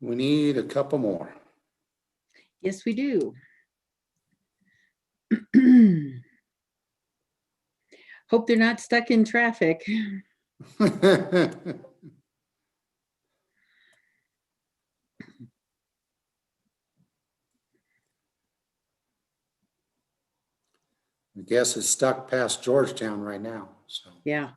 We need a couple more. Yes, we do. Hope they're not stuck in traffic. I guess it's stuck past Georgetown right now, so. Yeah.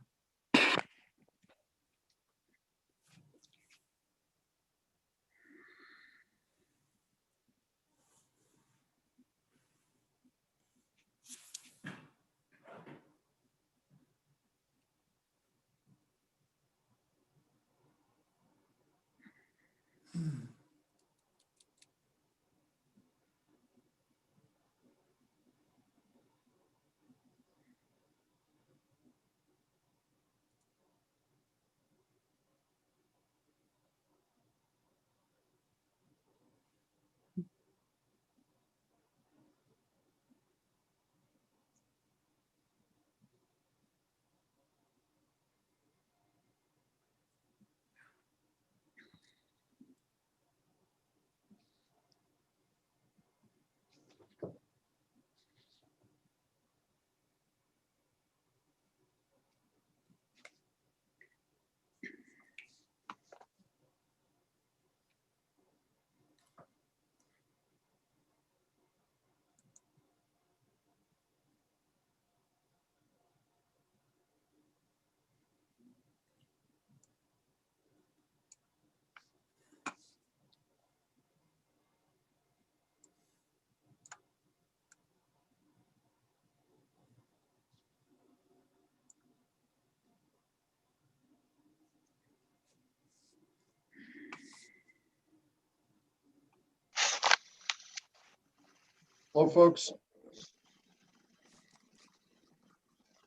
Hello, folks.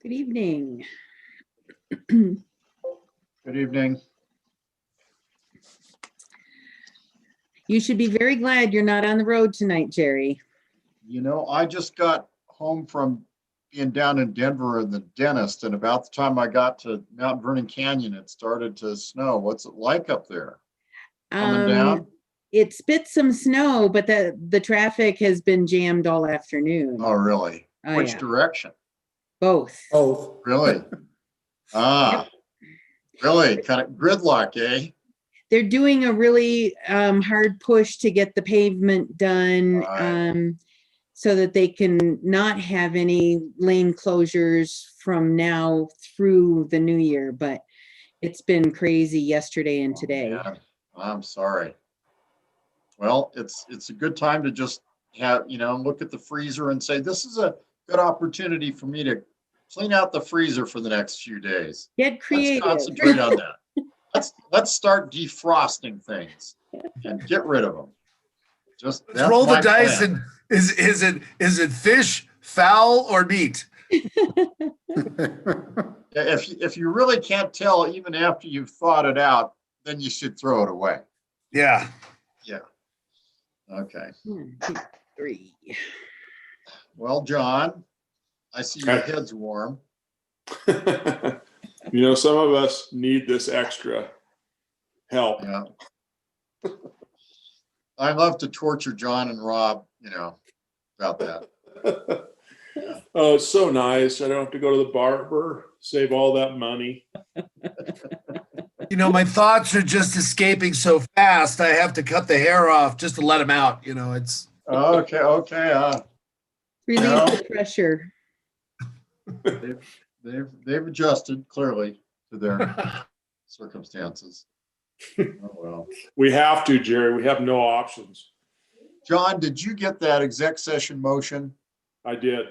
Good evening. Good evening. You should be very glad you're not on the road tonight, Jerry. You know, I just got home from being down in Denver and the dentist, and about the time I got to Mount Vernon Canyon, it started to snow. What's it like up there? Coming down? It spit some snow, but the traffic has been jammed all afternoon. Oh, really? Oh, Which yeah. direction? Both. Oh, Really? Ah, really? Kind of gridlock, eh? They're doing a really hard push to get the pavement done, Right. so that they can not have any lane closures from now through the new year. But it's been crazy yesterday and Oh, today. man. I'm sorry. Well, it's a good time to just have, look at the freezer and say, this is a good opportunity for me to clean out the freezer for the next few days. Get Let's creative. concentrate on that. Let's start defrosting things and get rid of them. Just, Let's that's roll the my dice plan. and is it fish, fowl, or meat? If you really can't tell, even after you've thought it out, then you should throw it away. Yeah. Yeah. Okay. 1, 2, 3. Well, John, I see your head's warm. You know, some of us need this extra help. Yeah. I love to torture John and Rob, about that. Oh, it's so nice. I don't have to go to the barber, save all that money. You know, my thoughts are just escaping so fast. I have to cut the hair off just to let them out. You know, it's Okay. Relieve No. the pressure. They've adjusted clearly to their circumstances. Oh, well. We have to, Jerry. We have no options. John, did you get that exec session motion? I did.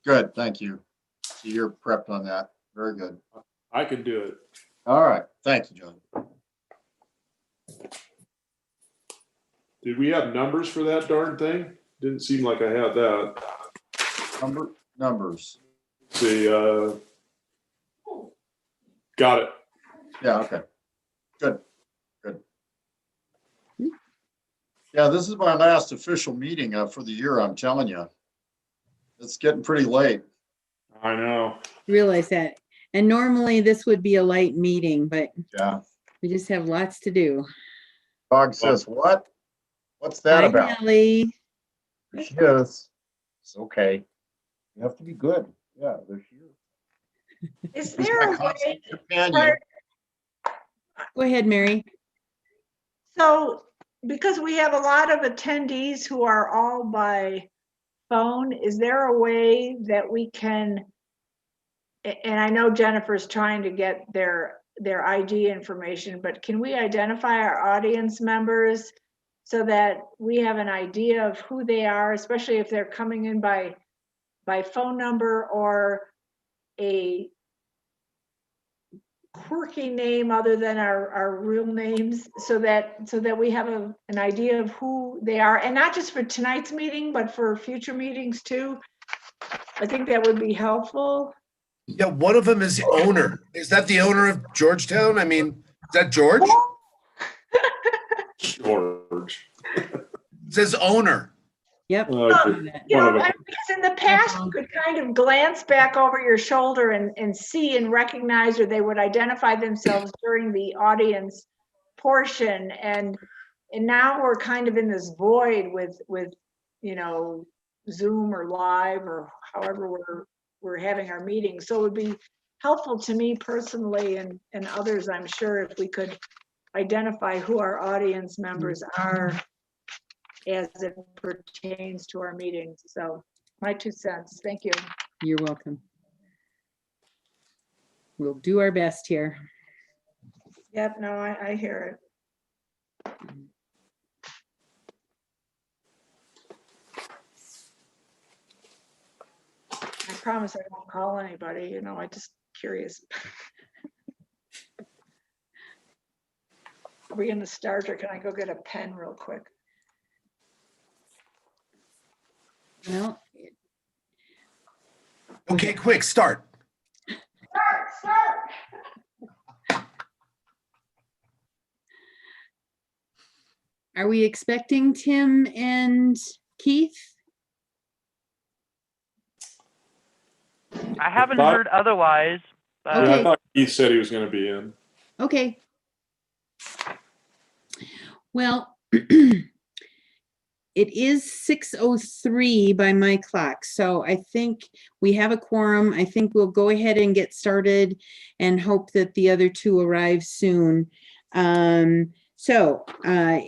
Good, thank you. So you're prepped on that. Very good. I can do it. All right, thank you, John. Did we have numbers for that darn thing? Didn't seem like I had that. Numbers. Let's see, got it. Yeah, okay. Good. Yeah, this is my last official meeting for the year, I'm telling you. It's getting pretty late. I know. Realize that. And normally this would be a light meeting, but Yeah. we just have lots to do. Dog says, what? What's that Hi, about? Nellie. There she is. It's okay. You have to be good. Yeah, there she is. Is She's there my a constant way, companion. Go ahead, Mary. so, because we have a lot of attendees who are all by phone, is there a way that we can, and I know Jennifer's trying to get their ID information, but can we identify our audience members so that we have an idea of who they are, especially if they're coming in by phone number or a quirky name other than our real names, so that we have an idea of who they are, and not just for tonight's meeting, but for future meetings too. I think that would be helpful. yeah. One of them is the owner. Is that the owner of Georgetown? I mean, is that George? George. It says owner. Yep. You One know, of them. because in the past, you could kind of glance back over your shoulder and see and recognize, or they would identify themselves during the audience portion. And now we're kind of in this void with Zoom or live or however we're having our meetings. So it would be helpful to me personally and others, I'm sure, if we could identify who our audience members are as it pertains to our meetings. So my 2 cents. Thank you. You're welcome. We'll do our best here. Yep, no, I hear it. I promise I won't call anybody, I just curious. Are we gonna start, or can I go get a pen real quick? Well, Okay, quick, start. Start. are we expecting Tim and Keith? I haven't thought- heard otherwise. But Yeah, I Okay. thought he said he was going to be in. Okay. Well, it is 6:03 by my clock, so I think we have a quorum. I think we'll go ahead and get started and hope that the other two arrive soon.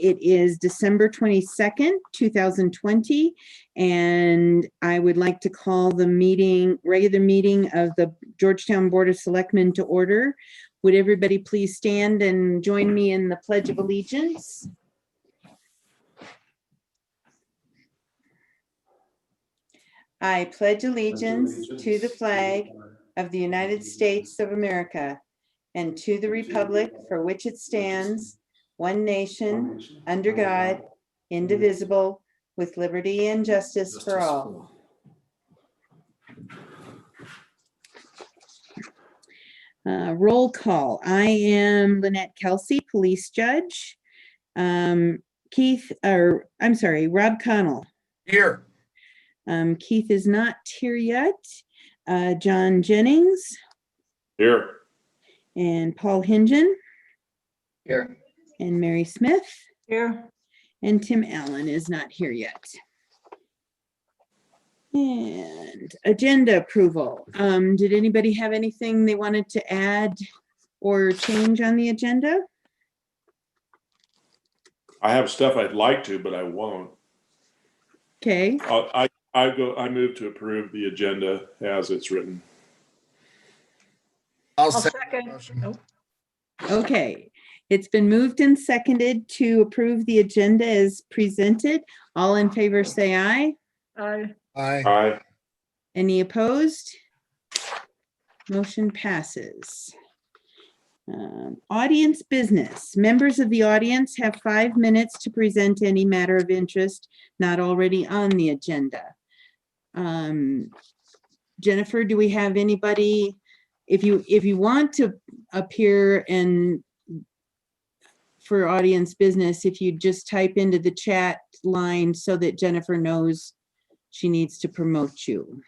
It is December 22nd, 2020, and I would like to call the regular meeting of the Georgetown Board of Selectmen to order. Would everybody please stand and join me in the Pledge of Allegiance? I pledge allegiance to the flag of the United States of America and to the republic for which it stands, one nation, under God, indivisible, with liberty and justice for all. Roll call. I am Lynette Kelsey, police judge. Rob Connell. Here. Keith is not here yet. John Jennings Here. and Paul Hingen Here. and Mary Smith, Here, and Tim Allen is not here yet. And agenda approval. Did anybody have anything they wanted to add or change on the agenda? I have stuff I'd like to, but I won't. Okay, I move to approve the agenda as it's written. I'll I'll second the second. motion. Nope. okay. It's been moved and seconded to approve the agenda as presented. All in favor, say aye. Aye. Aye. Any opposed? Motion passes. Audience business. Members of the audience have 5 minutes to present any matter of interest not already on the agenda. Jennifer, do we have anybody? If you want to appear and for audience business, if you just type into the chat line so that Jennifer knows she needs to promote you.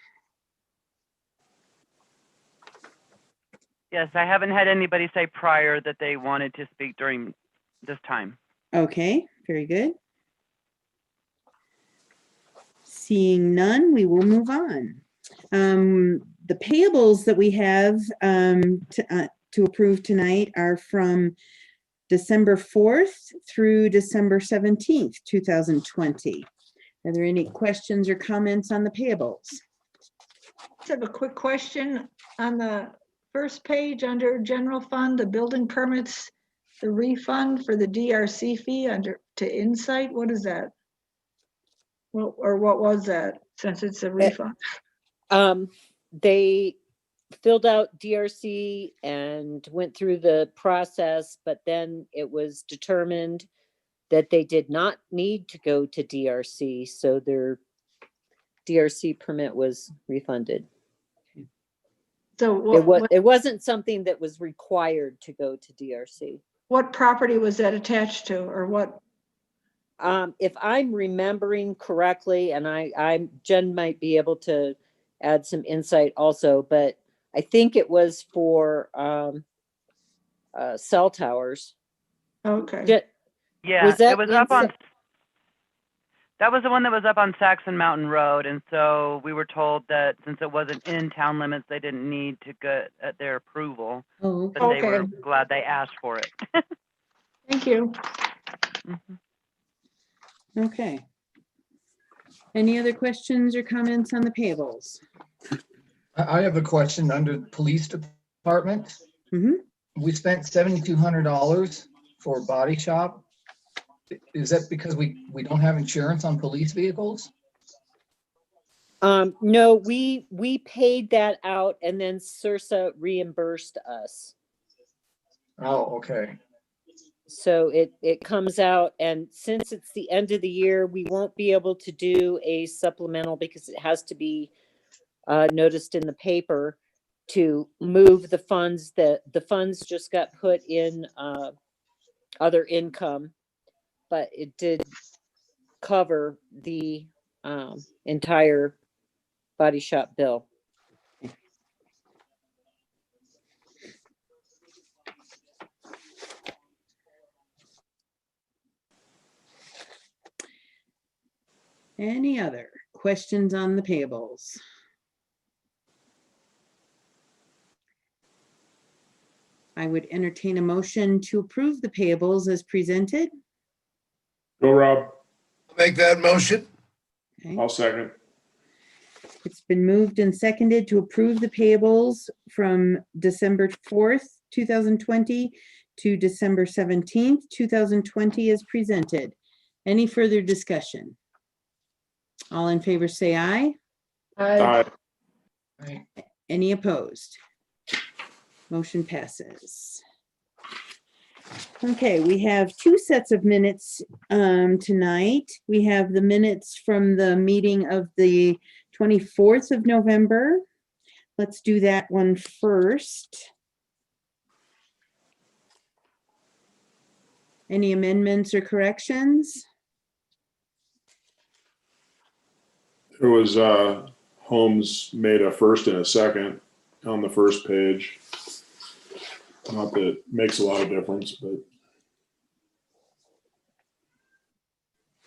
Yes, I haven't had anybody say prior that they wanted to speak during this time. Okay, very good. Seeing none, we will move on. The payables that we have to approve tonight are from December 4th through December 17th, 2020. Are there any questions or comments on the payables? I have a quick question on the first page under general fund, the building permits, the refund for the DRC fee under to Insight. What is that? Well, or what was that, since it's a refund? They filled out DRC and went through the process, but then it was determined that they did not need to go to DRC, so their DRC permit was refunded. So It wasn't something that was required to go to DRC. what property was that attached to, or what? If I'm remembering correctly, and Jen might be able to add some insight also, but I think it was for cell towers. Okay, Yeah, Was that it was up on, inside- that was the one that was up on Saxon Mountain Road. And so we were told that since it wasn't in town limits, they didn't need to get their approval, Oh, but they were Okay. glad they asked for it. thank you. Mhm. okay. Any other questions or comments on the payables? I have a question under the police department. Mhm. We spent $7,200 for body shop. Is that because we don't have insurance on police vehicles? No, we paid that out and then Sursa reimbursed us. Oh, okay. So it comes out, and since it's the end of the year, we won't be able to do a supplemental because it has to be noticed in the paper to move the funds. The funds just got put in other income, but it did cover the entire body shop bill. Any other questions on the payables? I would entertain a motion to approve the payables as presented. Go, Rob. Make that motion. Okay. I'll second. It's been moved and seconded to approve the payables from December 4th, 2020 to December 17th, 2020 as presented. Any further discussion? All in favor, say aye. Aye. Right. Any opposed? Motion passes. Okay, we have two sets of minutes tonight. We have the minutes from the meeting of the 24th of November. Let's do that one first. Any amendments or corrections? There was, Holmes made a first and a second on the first page. Not that it makes a lot of difference, but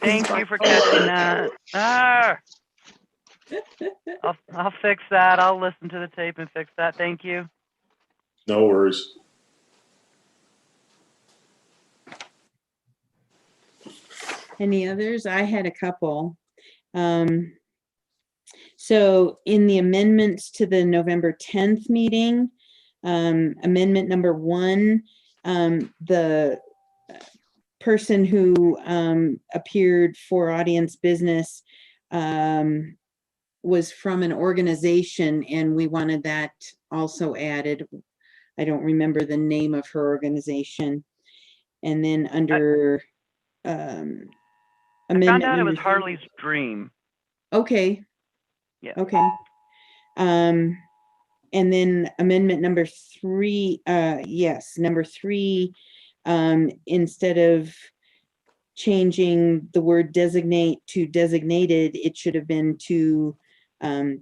Thank you for catching that. Ah, I'll fix that. I'll listen to the tape and fix that. Thank you. no worries. Any others? I had a couple. So in the amendments to the November 10th meeting, amendment number 1, the person who appeared for audience business was from an organization, and we wanted that also added. I don't remember the name of her organization. And then under I found amendment out it was number Harley's Dream. Okay. Yeah. Okay. And then amendment number 3, yes, number 3, instead of changing the word designate to designated, it should have been to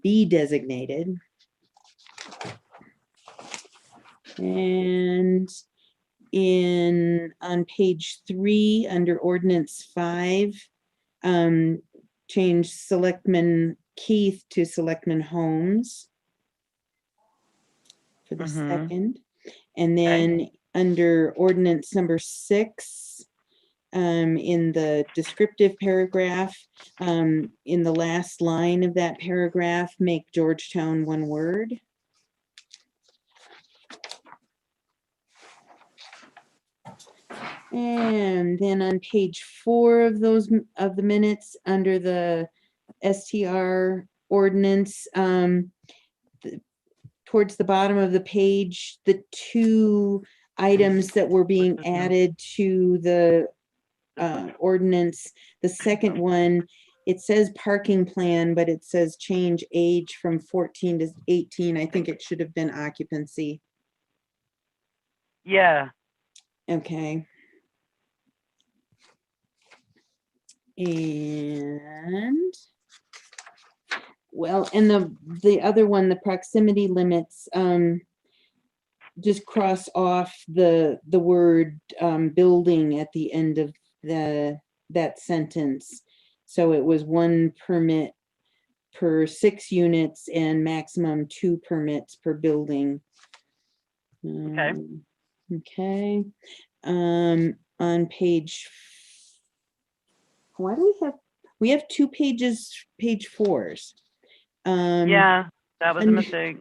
be designated. And on page 3, under ordinance 5, change Selectman Keith to Selectman Holmes for the second. And then under ordinance number 6, in the descriptive paragraph, in the last line of that paragraph, make Georgetown one word. And then on page 4 of those of the minutes, under the STR ordinance, towards the bottom of the page, the 2 items that were being added to the ordinance, the second one, it says parking plan, but it says change age from 14 to 18. I think it should have been occupancy. Yeah. Okay. And well, and the other one, the proximity limits, just cross off the word building at the end of that sentence. So it was 1 permit per 6 units and maximum 2 permits per building. Okay. Okay. On page, why do we have 2 pages, page 4s. Yeah, that was a under- mistake.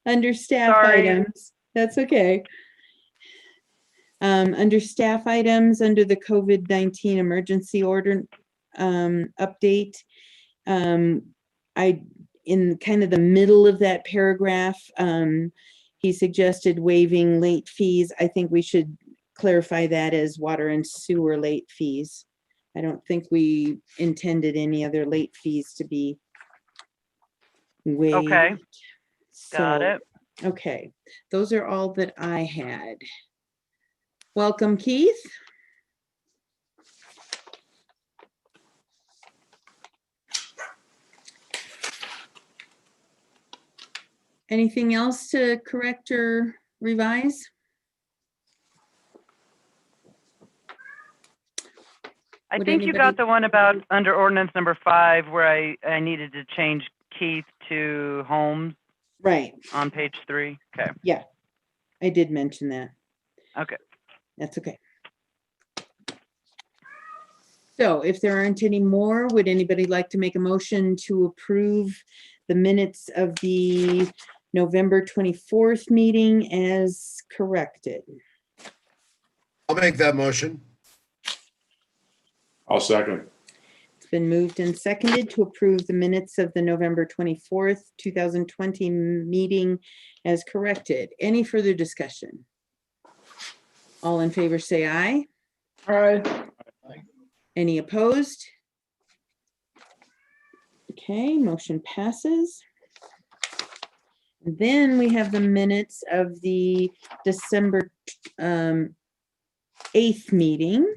Under staff Sorry. items, that's okay. Under staff items, under the COVID-19 emergency order update, in kind of the middle of that paragraph, he suggested waiving late fees. I think we should clarify that as water and sewer late fees. I don't think we intended any other late fees to be waived. Okay. Got So, it. okay, those are all that I had. Welcome, Keith. Anything else to correct or revise? I Would think you anybody- got the one about under ordinance number 5 where I needed to change Keith to Holmes Right, on page 3. Okay. yeah, I did mention that. Okay. That's okay. So if there aren't any more, would anybody like to make a motion to approve the minutes of the November 24th meeting as corrected? I'll make that motion. I'll second. It's been moved and seconded to approve the minutes of the November 24th, 2020 meeting as corrected. Any further discussion? All in favor, say aye. Aye. Any opposed? Okay, motion passes. Then we have the minutes of the December 8th meeting.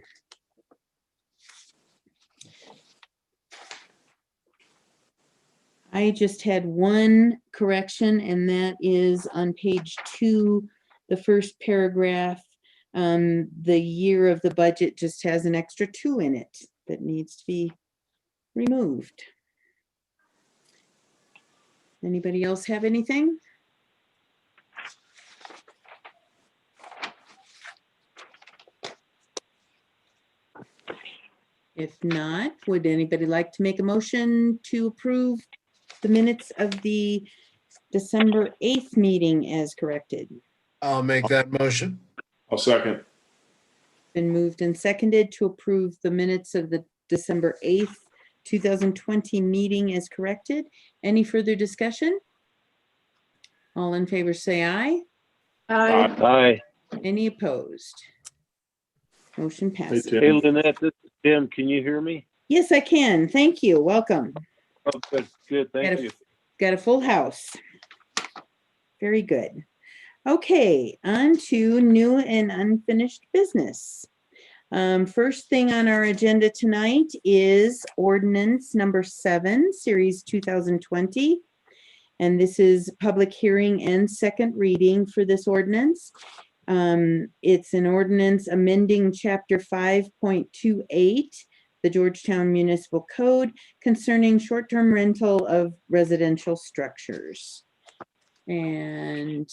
I just had one correction, and that is on page 2, the first paragraph. The year of the budget just has an extra 2 in it that needs to be removed. Anybody else have anything? If not, would anybody like to make a motion to approve the minutes of the December 8th meeting as corrected? I'll make that motion. I'll second. Been moved and seconded to approve the minutes of the December 8th, 2020 meeting as corrected. Any further discussion? All in favor, say aye. Aye. Aye. Any opposed? Motion Hey, passes. Hey, Tim. Lynette, this is Tim. Can you hear me? Yes, I can. Thank you. Welcome. Oh, good, good. Thank you. Got a full house. Very good. Okay, on to new and unfinished business. First thing on our agenda tonight is ordinance number 7, series 2020. And this is public hearing and second reading for this ordinance. It's an ordinance amending chapter 5.28, the Georgetown Municipal Code concerning short-term rental of residential structures. And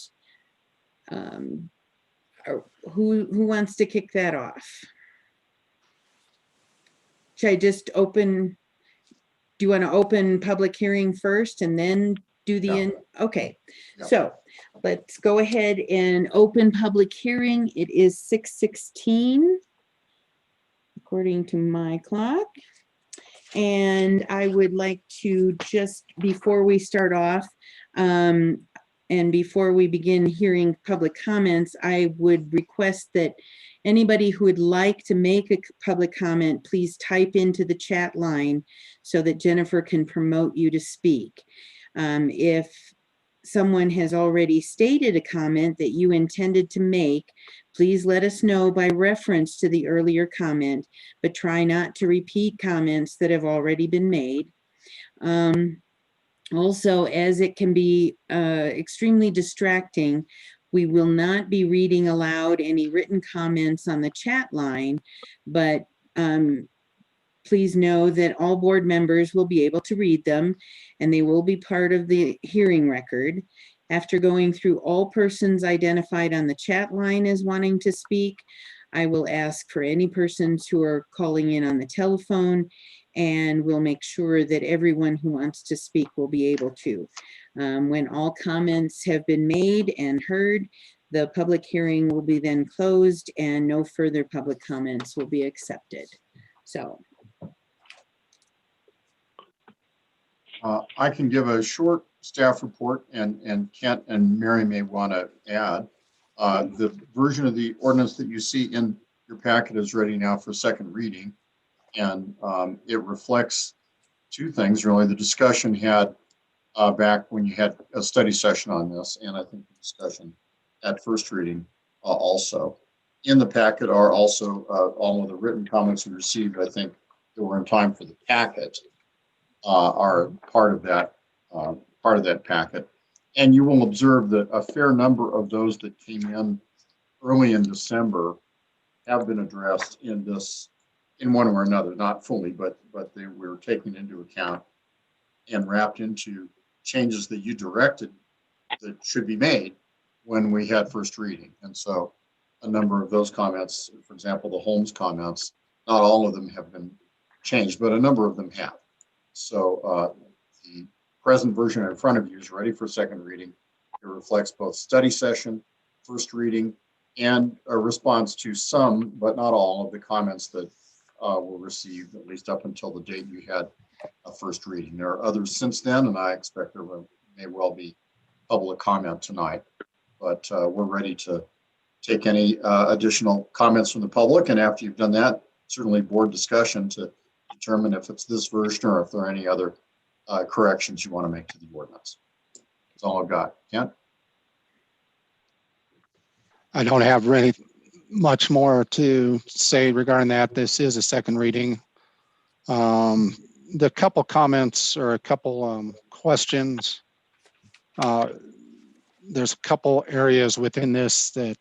who wants to kick that off? Should I just open? Do you want to open public hearing first and then do the, okay. Yeah. So let's go ahead and open public hearing. It is 6:16 according to my clock. And I would like to just, before we start off, and before we begin hearing public comments, I would request that anybody who would like to make a public comment, please type into the chat line so that Jennifer can promote you to speak. If someone has already stated a comment that you intended to make, please let us know by reference to the earlier comment, but try not to repeat comments that have already been made. Also, as it can be extremely distracting, we will not be reading aloud any written comments on the chat line, but please know that all board members will be able to read them and they will be part of the hearing record. After going through all persons identified on the chat line as wanting to speak, I will ask for any persons who are calling in on the telephone, and we'll make sure that everyone who wants to speak will be able to. When all comments have been made and heard, the public hearing will be then closed and no further public comments will be accepted. So. I can give a short staff report, and Kent and Mary may want to add. The version of the ordinance that you see in your packet is ready now for second reading. And it reflects two things, really. The discussion had back when you had a study session on this, and I think the discussion at first reading also. In the packet are also all of the written comments we received, I think, that were in time for the packet. Are part of that packet. And you will observe that a fair number of those that came in early in December have been addressed in this, in one or another, not fully, but they were taken into account and wrapped into changes that you directed that should be made when we had first reading. And so a number of those comments, for example, the Holmes comments, not all of them have been changed, but a number of them have. So the present version in front of you is ready for second reading. It reflects both study session, first reading, and a response to some, but not all, of the comments that were received, at least up until the date you had a first reading. There are others since then, and I expect there may well be public comment tonight. But we're ready to take any additional comments from the public. And after you've done that, certainly board discussion to determine if it's this version or if there are any other corrections you want to make to the ordinance. That's all I've got. Kent? I don't have really much more to say regarding that. This is a second reading. The couple comments or a couple questions. There's a couple areas within this that,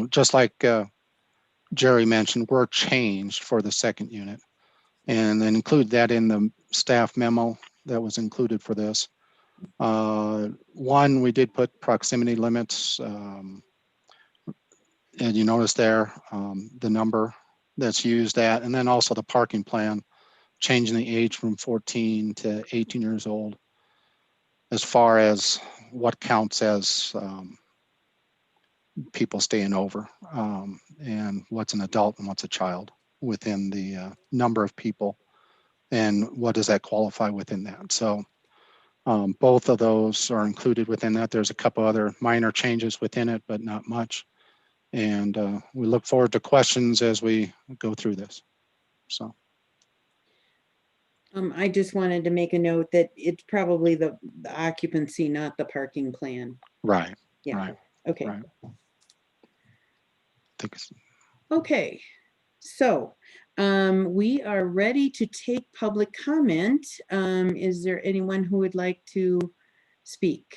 just like Jerry mentioned, were changed for the second unit, and then include that in the staff memo that was included for this. One, we did put proximity limits, and you notice there the number that's used at, and then also the parking plan, changing the age from 14 to 18 years old as far as what counts as people staying over, and what's an adult and what's a child within the number of people, and what does that qualify within that. So both of those are included within that. There's a couple other minor changes within it, but not much. And we look forward to questions as we go through this. So. I just wanted to make a note that it's probably the occupancy, not the parking plan. Right. Yeah. Right. Okay. Right. Okay. So we are ready to take public comment. Is there anyone who would like to speak?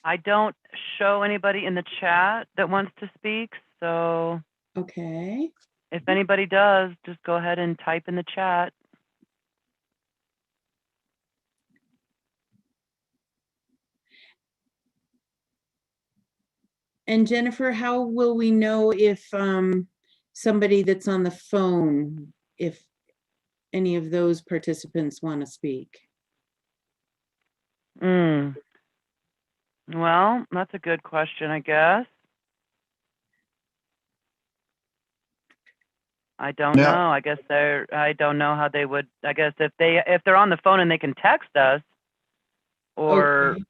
I don't show anybody in the chat that wants to speak, so Okay. if anybody does, just go ahead and type in the chat. And Jennifer, how will we know if somebody that's on the phone, if any of those participants want to speak? Well, that's a good question, I guess. I don't Yeah. know. I guess I don't know how they would, I guess if they're on the phone and they can text us or Okay.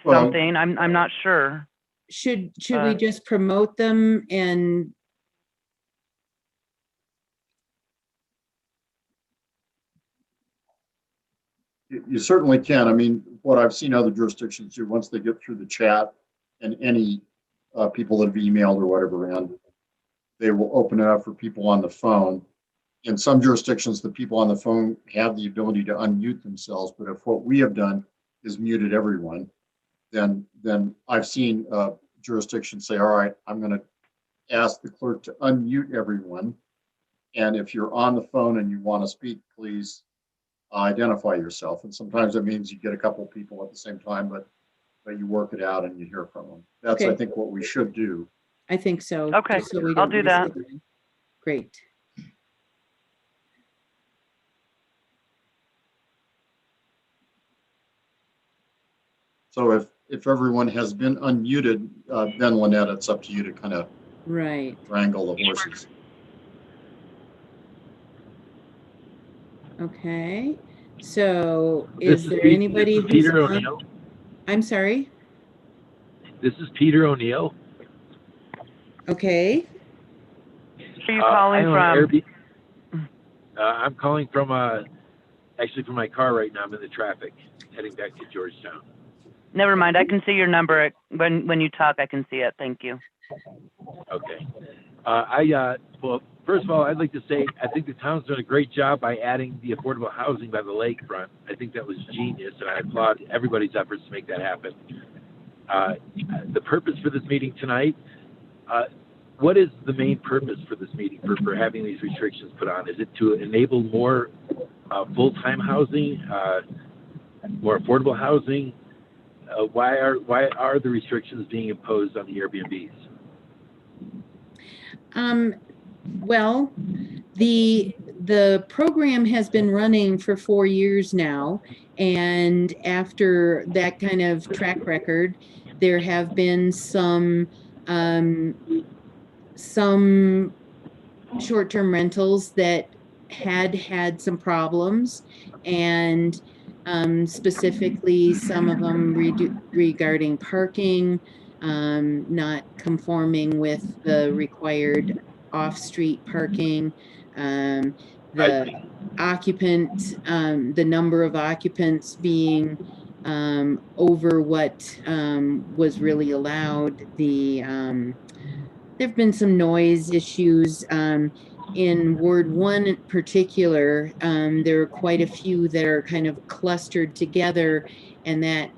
Well- something, I'm not sure. Should we just promote them and You certainly can. I mean, what I've seen other jurisdictions do, once they get through the chat and any people that have emailed or whatever in, they will open it up for people on the phone. In some jurisdictions, the people on the phone have the ability to unmute themselves, but if what we have done is muted everyone, then I've seen jurisdictions say, all right, I'm going to ask the clerk to unmute everyone. And if you're on the phone and you want to speak, please identify yourself. And sometimes it means you get a couple of people at the same time, but you work it out and you hear from them. That's, Okay. I think, what we should do. I think so. Okay, just so we I'll don't do miss that. it. Great. So if everyone has been unmuted, then Lynette, it's up to you to kind of Right. wrangle the horses. Okay. So This is is there Pete- anybody this is who's Peter on? O'Neill. I'm sorry. This is Peter O'Neill. Okay. Where are you calling I own from? I'm calling from actually from my car right now. I'm in the traffic heading back to Georgetown. Never mind. I can see your number when you talk. I can see it. Thank you. Okay. Well, first of all, I'd like to say I think the town's done a great job by adding the affordable housing by the lakefront. I think that was genius, and I applaud everybody's efforts to make that happen. The purpose for this meeting tonight, what is the main purpose for this meeting, for having these restrictions put on? Is it to enable more full-time housing, more affordable housing? Why are the restrictions being imposed on the Airbnbs? Well, the program has been running for 4 years now, and after that kind of track record, there have been some short-term rentals that had some problems, and specifically some of them regarding parking, not conforming with the required off-street parking, the occupant, the number of occupants being over what was really allowed. There've been some noise issues. In Ward 1 in particular, there are quite a few that are kind of clustered together, and that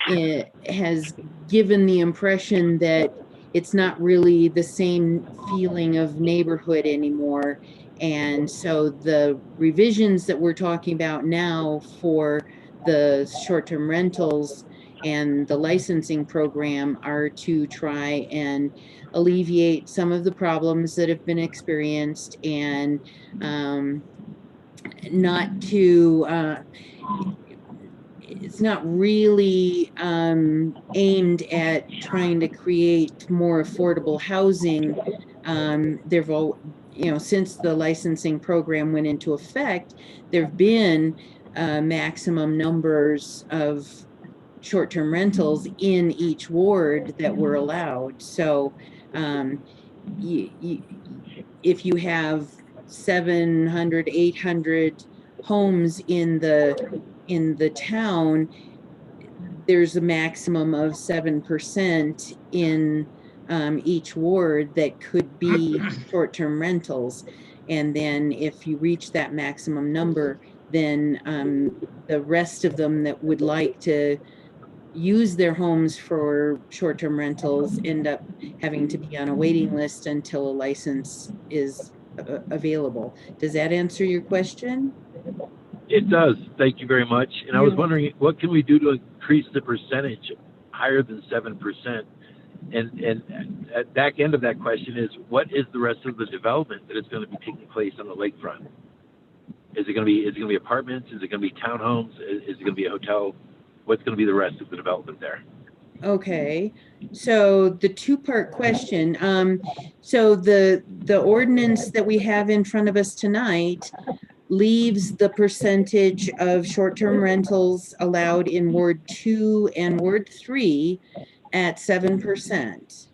it has given the impression that it's not really the same feeling of neighborhood anymore. And so the revisions that we're talking about now for the short-term rentals and the licensing program are to try and alleviate some of the problems that have been experienced, and not to it's not really aimed at trying to create more affordable housing. There've all, since the licensing program went into effect, there've been maximum numbers of short-term rentals in each ward that were allowed. So if you have 700, 800 homes in the town, there's a maximum of 7% in each ward that could be short-term rentals. And then if you reach that maximum number, then the rest of them that would like to use their homes for short-term rentals end up having to be on a waiting list until a license is available. Does that answer your question? It does. Thank you very much. And I was wondering, what can we do to increase the percentage higher than 7%? And at back end of that question is, what is the rest of the development that is going to be taking place on the lakefront? Is it going to be apartments? Is it going to be townhomes? Is it going to be a hotel? What's going to be the rest of the development there? Okay, so the two-part question. So the ordinance that we have in front of us tonight leaves the percentage of short-term rentals allowed in Ward 2 and Ward 3 at 7%.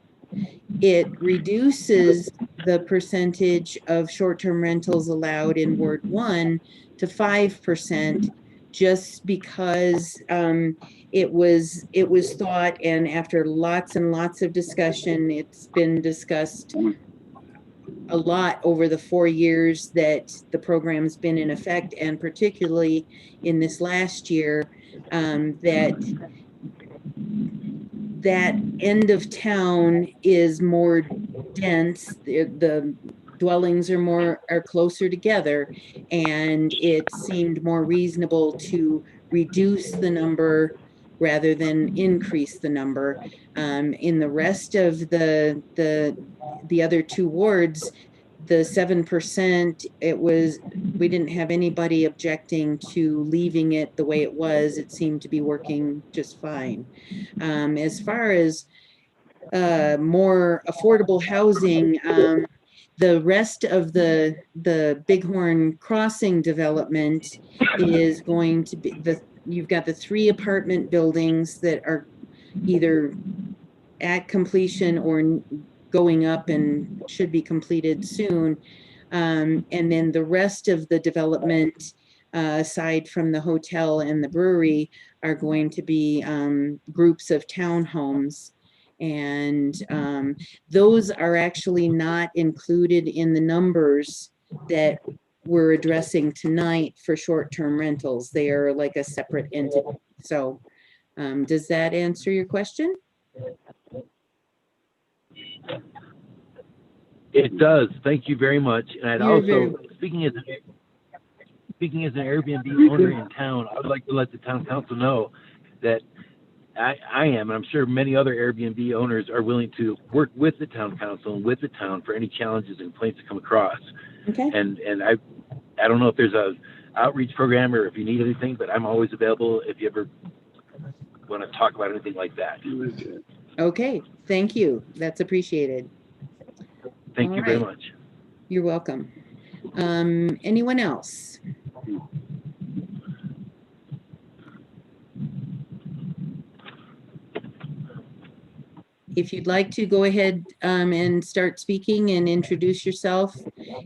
It reduces the percentage of short-term rentals allowed in Ward 1 to 5%, just because it was thought, and after lots and lots of discussion, it's been discussed a lot over the 4 years that the program's been in effect, and particularly in this last year, that end of town is more dense. The dwellings are closer together, and it seemed more reasonable to reduce the number rather than increase the number. In the rest of the other two wards, the 7%, we didn't have anybody objecting to leaving it the way it was. It seemed to be working just fine. As far as more affordable housing, the rest of the Bighorn Crossing development is going to be you've got the 3 apartment buildings that are either at completion or going up and should be completed soon. And then the rest of the development, aside from the hotel and the brewery, are going to be groups of townhomes. And those are actually not included in the numbers that we're addressing tonight for short-term rentals. They are like a separate entity. So does that answer your question? It does. Thank you very much. And I'd You're also, speaking as an Airbnb owner in town, I would like to let the town council know that I am, and I'm sure many other Airbnb owners are willing to work with the town council and with the town for any challenges and complaints that come across. Okay. And I don't know if there's a outreach program or if you need anything, but I'm always available if you ever want to talk about anything like that. Okay, thank you. That's appreciated. Thank you very much. You're welcome. Anyone else? if you'd like to, go ahead and start speaking and introduce yourself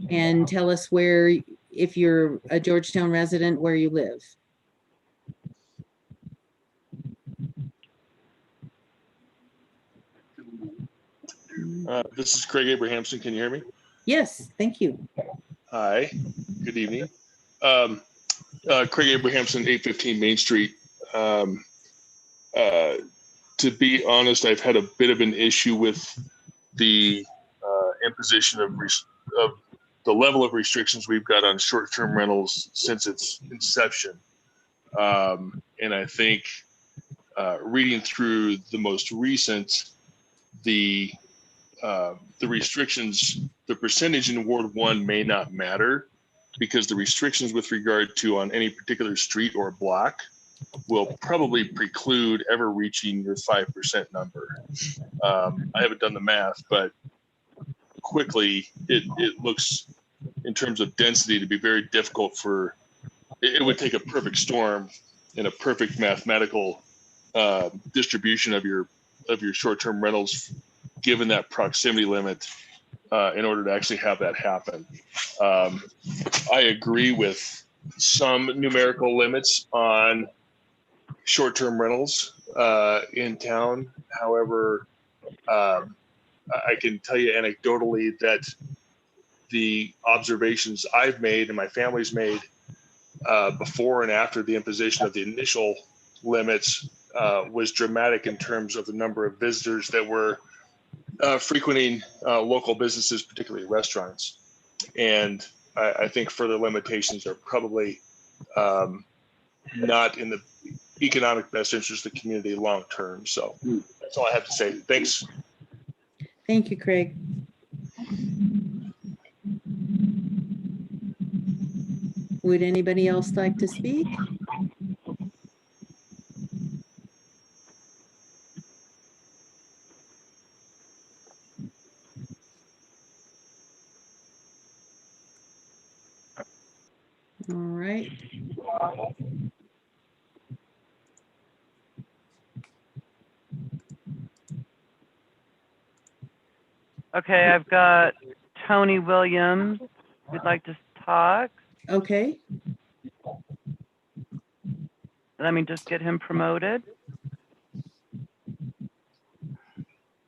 and tell us where, if you're a Georgetown resident, where you live. This is Craig Abrahamson. Can you hear me? Yes, thank you. Hi, good evening. Craig Abrahamson, 815 Main Street. To be honest, I've had a bit of an issue with the imposition of the level of restrictions we've got on short-term rentals since its inception. And I think reading through the most recent, the restrictions, the percentage in Ward 1 may not matter because the restrictions with regard to on any particular street or block will probably preclude ever reaching your 5% number. I haven't done the math, but quickly it looks in terms of density to be very difficult for, it would take a perfect storm and a perfect mathematical distribution of your short-term rentals given that proximity limit in order to actually have that happen. I agree with some numerical limits on short-term rentals in town. However, I can tell you anecdotally that the observations I've made and my family's made before and after the imposition of the initial limits was dramatic in terms of the number of visitors that were frequenting local businesses, particularly restaurants. And I think further limitations are probably not in the economic best interest of the community long term. So that's all I have to say. Thanks. Thank you, Craig. Would anybody else like to speak? All right. Okay, I've got Tony Williams. Would like to talk. Okay. Let me just get him promoted.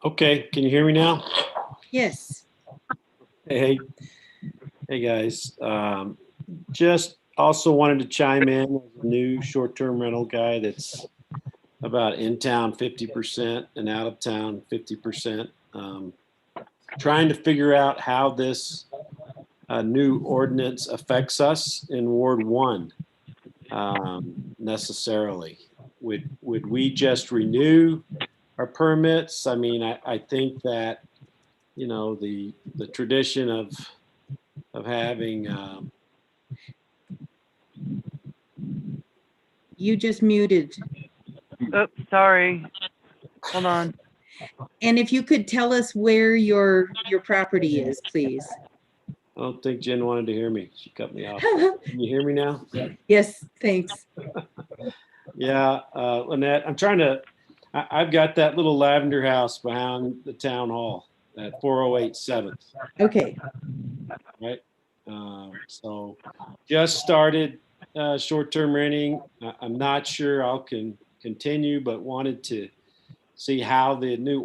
Okay, can you hear me now? Yes. Hey, hey guys. Just also wanted to chime in as a new short-term rental guy that's about in town 50% and out of town 50%. Trying to figure out how this new ordinance affects us in Ward 1 necessarily. Would we just renew our permits? I mean, I think that, you know, the tradition of having You just muted. Oops, sorry. Hold on. And if you could tell us where your property is, please. I don't think Jen wanted to hear me. She cut me off. Can you hear me now? Yes, thanks. Yeah, Lynette, I've got that little lavender house behind the town hall at 408 7th. Okay. Right. So just started short-term renting. I'm not sure I'll continue, but wanted to see how the new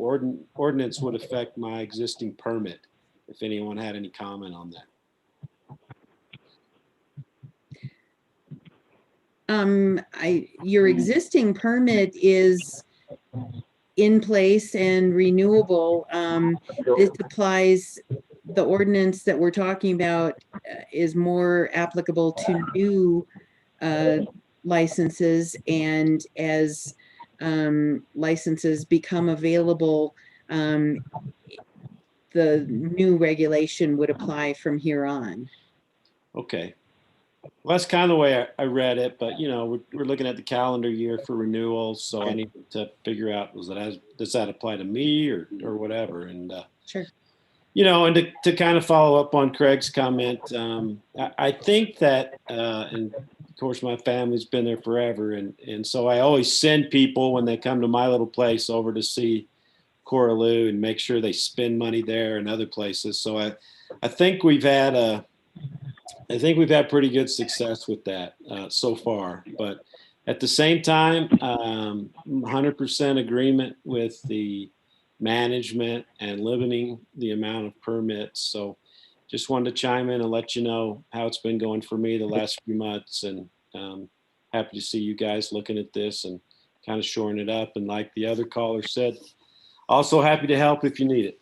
ordinance would affect my existing permit, if anyone had any comment on that. Your existing permit is in place and renewable. This applies, the ordinance that we're talking about is more applicable to new licenses, and as licenses become available, the new regulation would apply from here on. Okay. Well, that's kind of the way I read it, but you know, we're looking at the calendar year for renewals, so I need to figure out, does that apply to me or whatever? And sure. You know, and to kind of follow up on Craig's comment, I think that, and of course my family's been there forever, and so I always send people when they come to my little place over to see Coraloo and make sure they spend money there and other places. So I think we've had pretty good success with that so far. But at the same time, 100% agreement with the management and limiting the amount of permits. So just wanted to chime in and let you know how it's been going for me the last few months, and happy to see you guys looking at this and kind of shoring it up. And like the other caller said, also happy to help if you need it.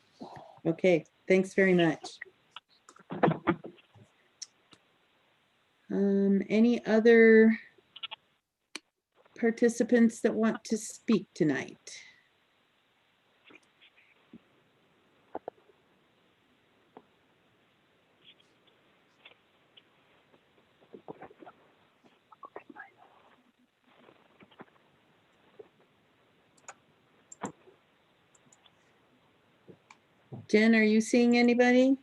Okay, thanks very much. Any other participants that want to speak tonight? Jen, are you seeing anybody?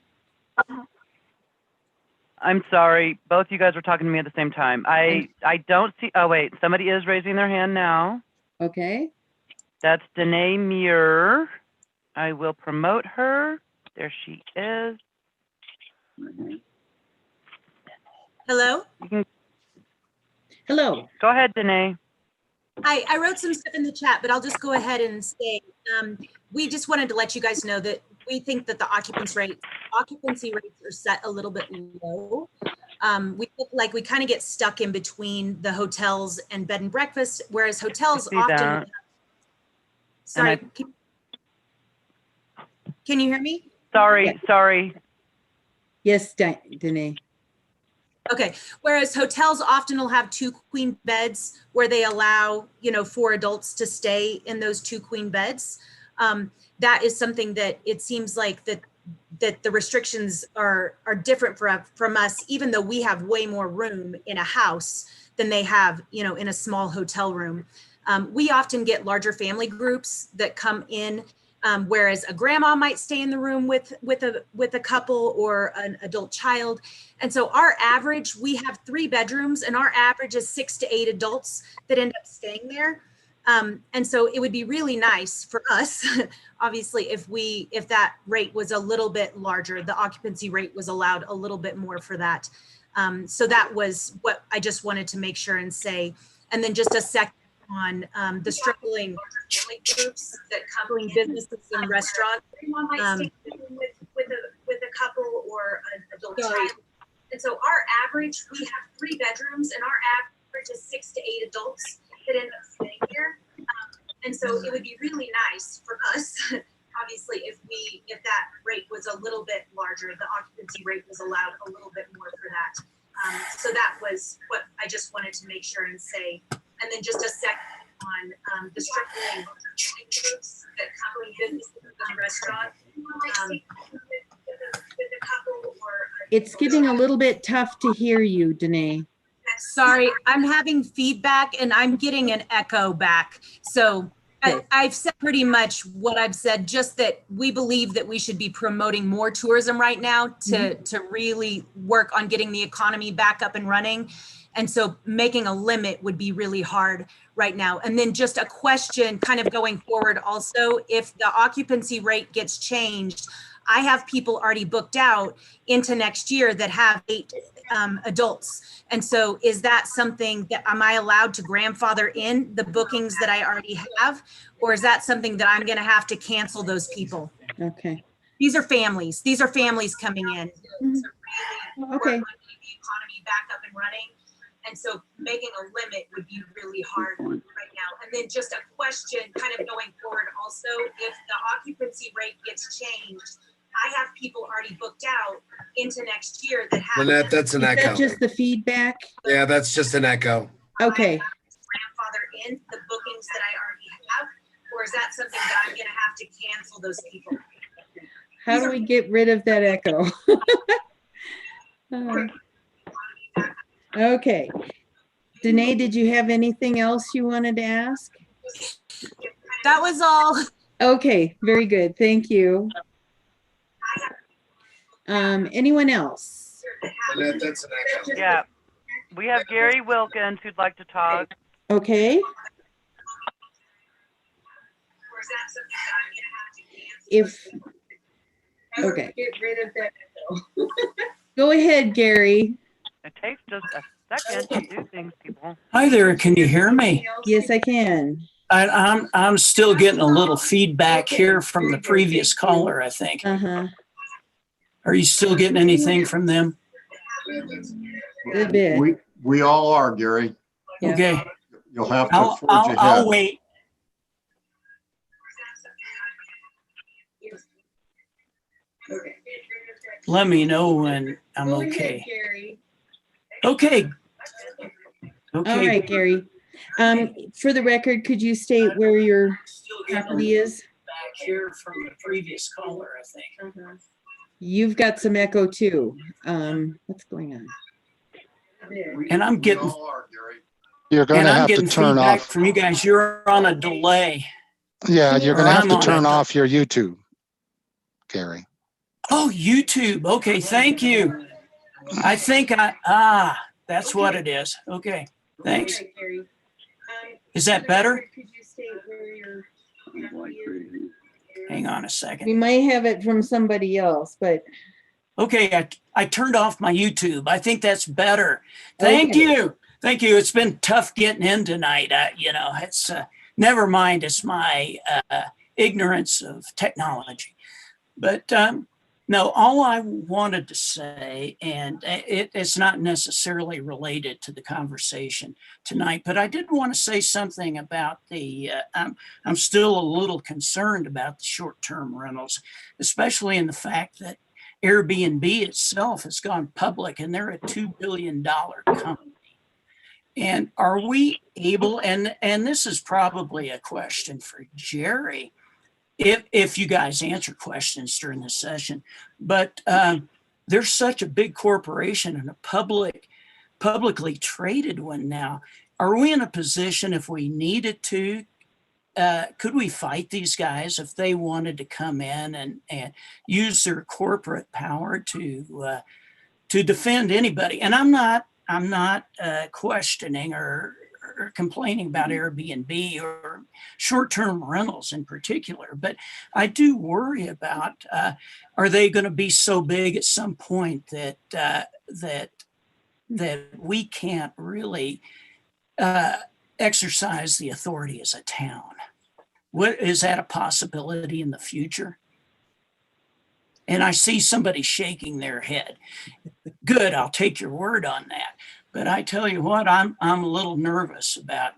I'm sorry, both you guys were talking to me at the same time. I don't see, oh wait, somebody is raising their hand now. Okay. That's Danae Muir. I will promote her. There she is. Hello? You can Hello. go ahead, Danae. Hi, I wrote some stuff in the chat, but I'll just go ahead and say, we just wanted to let you guys know that we think that the occupancy rates are set a little bit low. We look like we kind of get stuck in between the hotels and bed and breakfast, whereas hotels often. That. Sorry, can you hear me? Sorry, Yeah. sorry. Yes, Danae. Okay, whereas hotels often will have 2 queen beds where they allow, 4 adults to stay in those 2 queen beds. That is something that it seems like that the restrictions are different from us, even though we have way more room in a house than they have, in a small hotel room. We often get larger family groups that come in, whereas a grandma might stay in the room with a couple or an adult child. And so our average, we have 3 bedrooms, and our average is 6 to 8 adults that end up staying there. And so it would be really nice for us, obviously, if that rate was a little bit larger, the occupancy rate was allowed a little bit more for that. So that was what I just wanted to make sure and say. And then just a second on the struggling family groups that coupling businesses and restaurants with a couple or an adult child. And so our average, we have 3 bedrooms, and our average is 6 to 8 adults that end up staying here. And so it would be really nice for us, obviously, if that rate was a little bit larger, the occupancy rate was allowed a little bit more for that. So that was what I just wanted to make sure and say. And then just a second on the struggling groups that coupling businesses and restaurants with a couple or. It's getting a little bit tough to hear you, Danae. Sorry, I'm having feedback and I'm getting an echo back. So I've said pretty much what I've said, just that we believe that we should be promoting more tourism right now to really work on getting the economy back up and running. And so making a limit would be really hard right now. And then just a question kind of going forward also, if the occupancy rate gets changed, I have people already booked out into next year that have 8 adults. And so is that something that, am I allowed to grandfather in the bookings that I already have? Or is that something that I'm going to have to cancel those people? Okay. These are families. These are families coming in. Okay. The economy back up and running. And so making a limit would be really hard right now. And then just a question kind of going forward also, if the occupancy rate gets changed, I have people already booked out into next year that have. Lynette, that's an Is echo. that just the feedback? Yeah, that's just an echo. Okay. Grandfather in the bookings that I already have, or is that something that I'm going to have to cancel those people? How do we get rid of that echo? Okay. Danae, did you have anything else you wanted to ask? That was all. Okay, very good. Thank you. Anyone else? Lynette, that's an echo. Yeah. We have Gary Wilkins who'd like to talk. Okay. Or is that something that I'm going to have to if, okay. Go ahead, Gary. It takes just a second to do things, people. Hi there, can you hear me? Yes, I can. I'm still getting a little feedback here from the previous caller, I think. Uh-huh. Are you still getting anything from them? Good bit. We all are, Gary. Yeah. Okay, You'll have to I'll, forge I'll, ahead. I'll wait. Let me know when I'm okay. Okay. All Okay. right, Gary. For the record, could you state where your Still getting a property is? back here from the previous caller, I think. You've got some echo too. What's going on? And I'm We getting, all are, Gary. You're going and to I'm have to getting turn feedback off. from you guys. You're on a delay. Yeah, you're Or going to have I'm to on turn a- off your YouTube, Gary. Oh, YouTube. Okay, thank you. I think that's what it is. Okay, thanks. Is that better? Hang on a We second. might have it from somebody else, but Okay, I turned off my YouTube. I think that's better. Thank Okay. you. Thank you. It's been tough getting in tonight. It's never mind. It's my ignorance of technology. But no, all I wanted to say, and it's not necessarily related to the conversation tonight, but I did want to say something about I'm still a little concerned about the short-term rentals, especially in the fact that Airbnb itself has gone public and they're a $2 billion company. And are we able, and this is probably a question for Jerry, if you guys answer questions during this session, but there's such a big corporation and a publicly traded one now. Are we in a position, if we needed to, could we fight these guys if they wanted to come in and use their corporate power to defend anybody? And I'm not questioning or complaining about Airbnb or short-term rentals in particular, but I do worry about are they going to be so big at some point that we can't really exercise the authority as a town? What is that a possibility in the future? And I see somebody shaking their head. Good, I'll take your word on that. But I tell you what, I'm a little nervous about,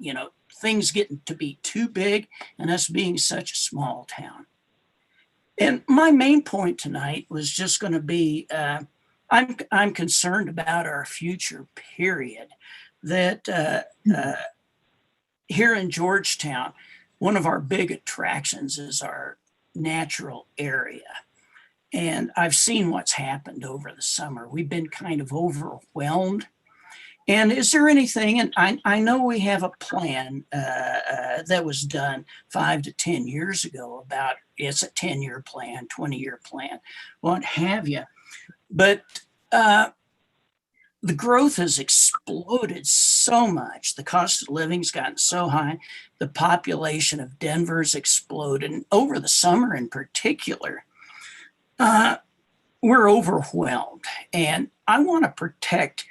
things getting to be too big and us being such a small town. And my main point tonight was just going to be, I'm concerned about our future, period. That here in Georgetown, one of our big attractions is our natural area. And I've seen what's happened over the summer. We've been kind of overwhelmed. And is there anything, and I know we have a plan that was done 5 to 10 years ago about, it's a 10-year plan, 20-year plan, what have you. But the growth has exploded so much. The cost of living's gotten so high. The population of Denver's exploded. And over the summer in particular, we're overwhelmed. And I want to protect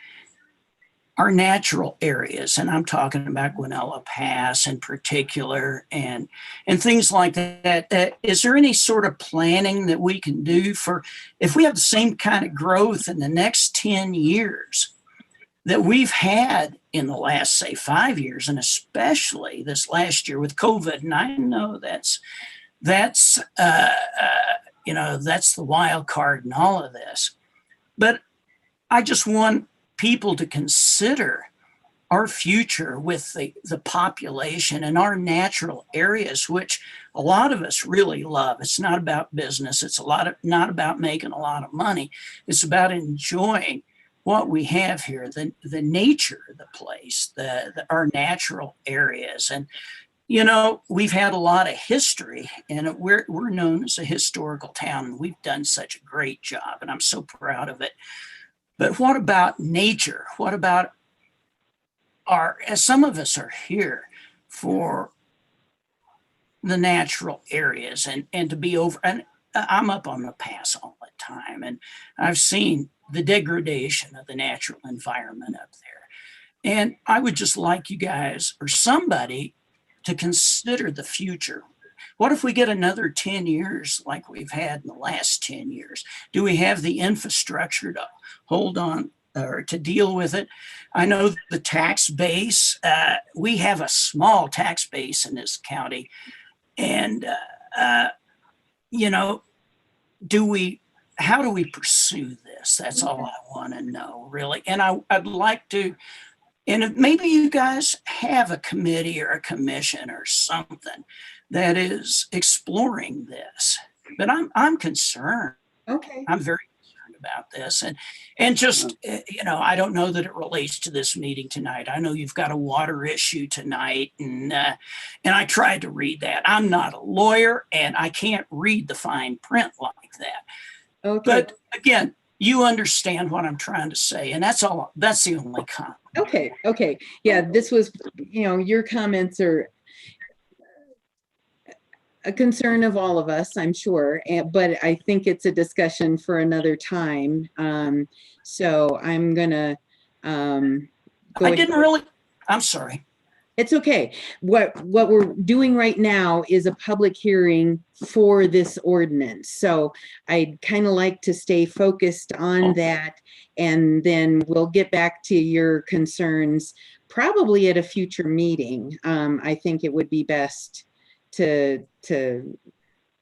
our natural areas, and I'm talking about Guanella Pass in particular, and things like that. Is there any sort of planning that we can do for if we have the same kind of growth in the next 10 years that we've had in the last, say, 5 years, and especially this last year with COVID? And I know that's that's the wild card in all of this, but I just want people to consider our future with the population and our natural areas, which a lot of us really love. It's not about business. It's not about making a lot of money. It's about enjoying what we have here, the nature of the place, our natural areas. And, we've had a lot of history, and we're known as a historical town, and we've done such a great job, and I'm so proud of it. But what about nature? What about as some of us are here for the natural areas and to be over, and I'm up on the pass all the time, and I've seen the degradation of the natural environment up there. And I would just like you guys or somebody to consider the future. What if we get another 10 years like we've had in the last 10 years? Do we have the infrastructure to hold on or to deal with it? I know the tax base, we have a small tax base in this county. And, you know, how do we pursue this? That's all I want to know, really. And I'd like to, and if maybe you guys have a committee or a commission or something that is exploring this, but I'm concerned. Okay. I'm very concerned about this, and just you know, I don't know that it relates to this meeting tonight. I know you've got a water issue tonight, and I tried to read that. I'm not a lawyer, and I can't read the fine print like that. Okay. But again, you understand what I'm trying to say, and that's all. That's the only comment. Okay. Okay. Yeah, this was, you know, your comments are a concern of all of us, I'm sure, but I think it's a discussion for another time. So I'm gonna go. I didn't really. I'm sorry. It's okay. What we're doing right now is a public hearing for this ordinance. So I'd kind of like to stay focused on that, and then we'll get back to your concerns probably at a future meeting. I think it would be best to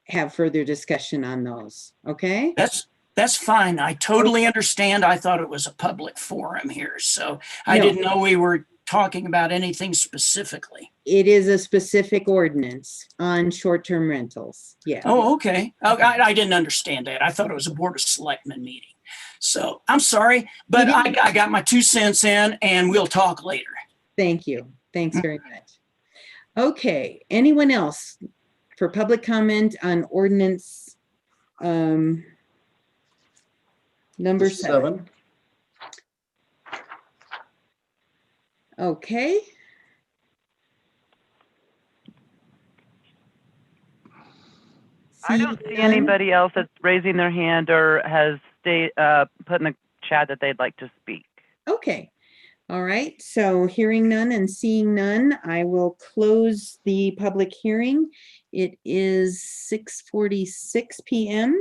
have further discussion on those. Okay? That's fine. I totally understand. I thought it was a public forum here, so I didn't know we were talking about anything specifically. It is a specific ordinance on short-term rentals. Yeah. Oh, okay. I didn't understand that. I thought it was a Board of Selectmen meeting. So I'm sorry, but I got my 2 cents in, and we'll talk later. Thank you. Thanks very much. Okay. Anyone else for public comment on ordinance number 7? Okay. I don't see anybody else that's raising their hand or has put in the chat that they'd like to speak. Okay. All right. So hearing none and seeing none, I will close the public hearing. It is 6:46 p.m.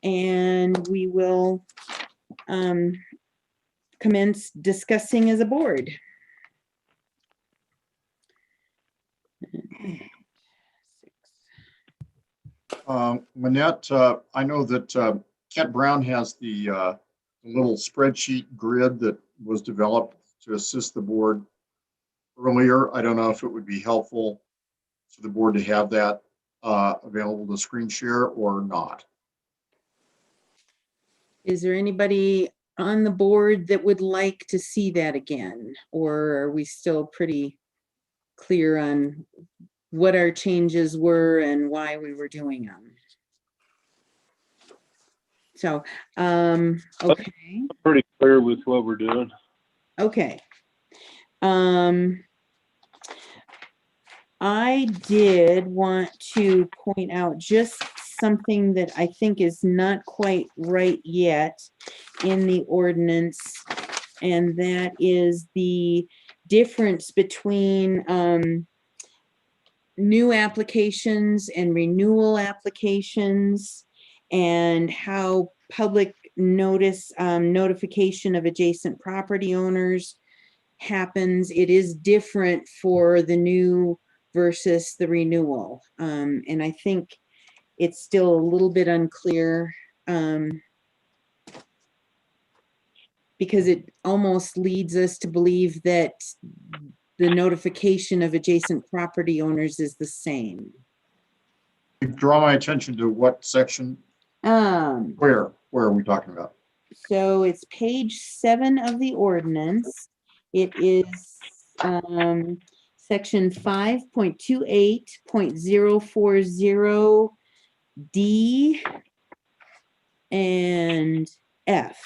and we will commence discussing as a board. Manette, I know that Kent Brown has the little spreadsheet grid that was developed to assist the board earlier. I don't know if it would be helpful for the board to have that available to screen share or not. Is there anybody on the board that would like to see that again? Or are we still pretty clear on what our changes were and why we were doing them? So, okay. I'm pretty clear with what we're doing. Okay. I did want to point out just something that I think is not quite right yet in the ordinance, and that is the difference between new applications and renewal applications, and how public notice notification of adjacent property owners happens. It is different for the new versus the renewal. And I think it's still a little bit unclear because it almost leads us to believe that the notification of adjacent property owners is the same. Draw my attention to what section? Where are we talking about? So it's page 7 of the ordinance. It is section 5.28.040 D and F.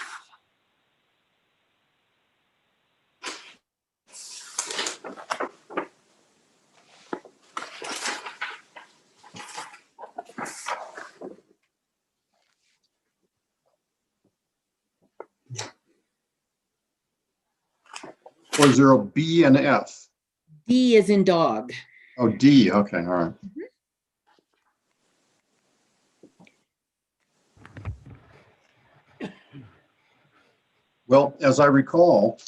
4-0 B and F. D is in dog. Oh, D. Okay, all right. Well, as I recall,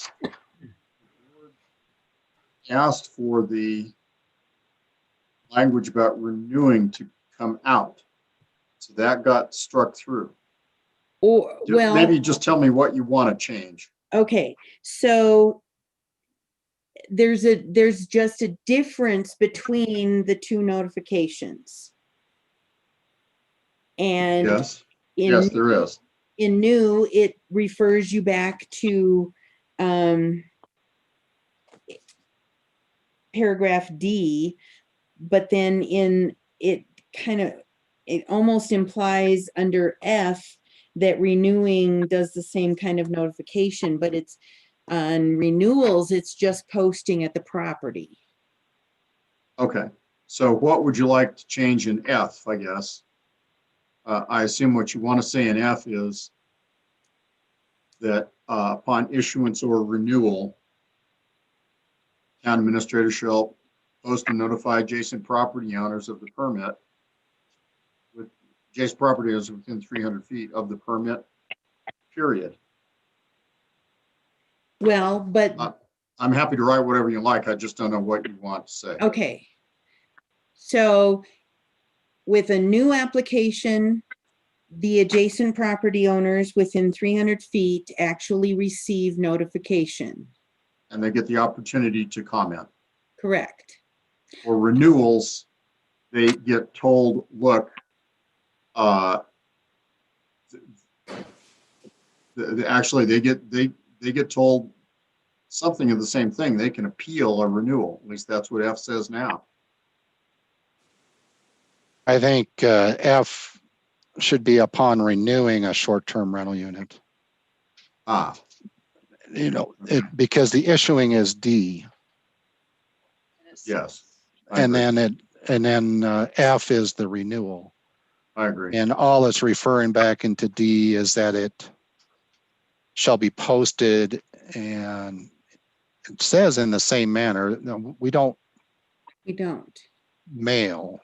asked for the language about renewing to come out. So that got struck through. Or, well, Maybe just tell me what you want to change. okay, so there's just a difference between the two notifications. And Yes, in, yes, there is. in new, it refers you back to paragraph D, but then in it it almost implies under F that renewing does the same kind of notification, but it's on renewals, it's just posting at the property. Okay, so what would you like to change in F, I guess? I assume what you want to say in F is that upon issuance or renewal, town administrator shall post and notify adjacent property owners of the permit with adjacent property owners within 300 feet of the permit, period. Well, but I'm happy to write whatever you like. I just don't know what you want to say. okay. So with a new application, the adjacent property owners within 300 feet actually receive notification. And they get the opportunity to comment. Correct. For renewals, they get told, look, actually they get told something of the same thing. They can appeal a renewal. At least that's what F says now. I think F should be upon renewing a short-term rental unit. Ah, You know, because the issuing is D, yes. and then F is the renewal. I agree. And all it's referring back into D is that it shall be posted, and it says in the same manner. No, we don't mail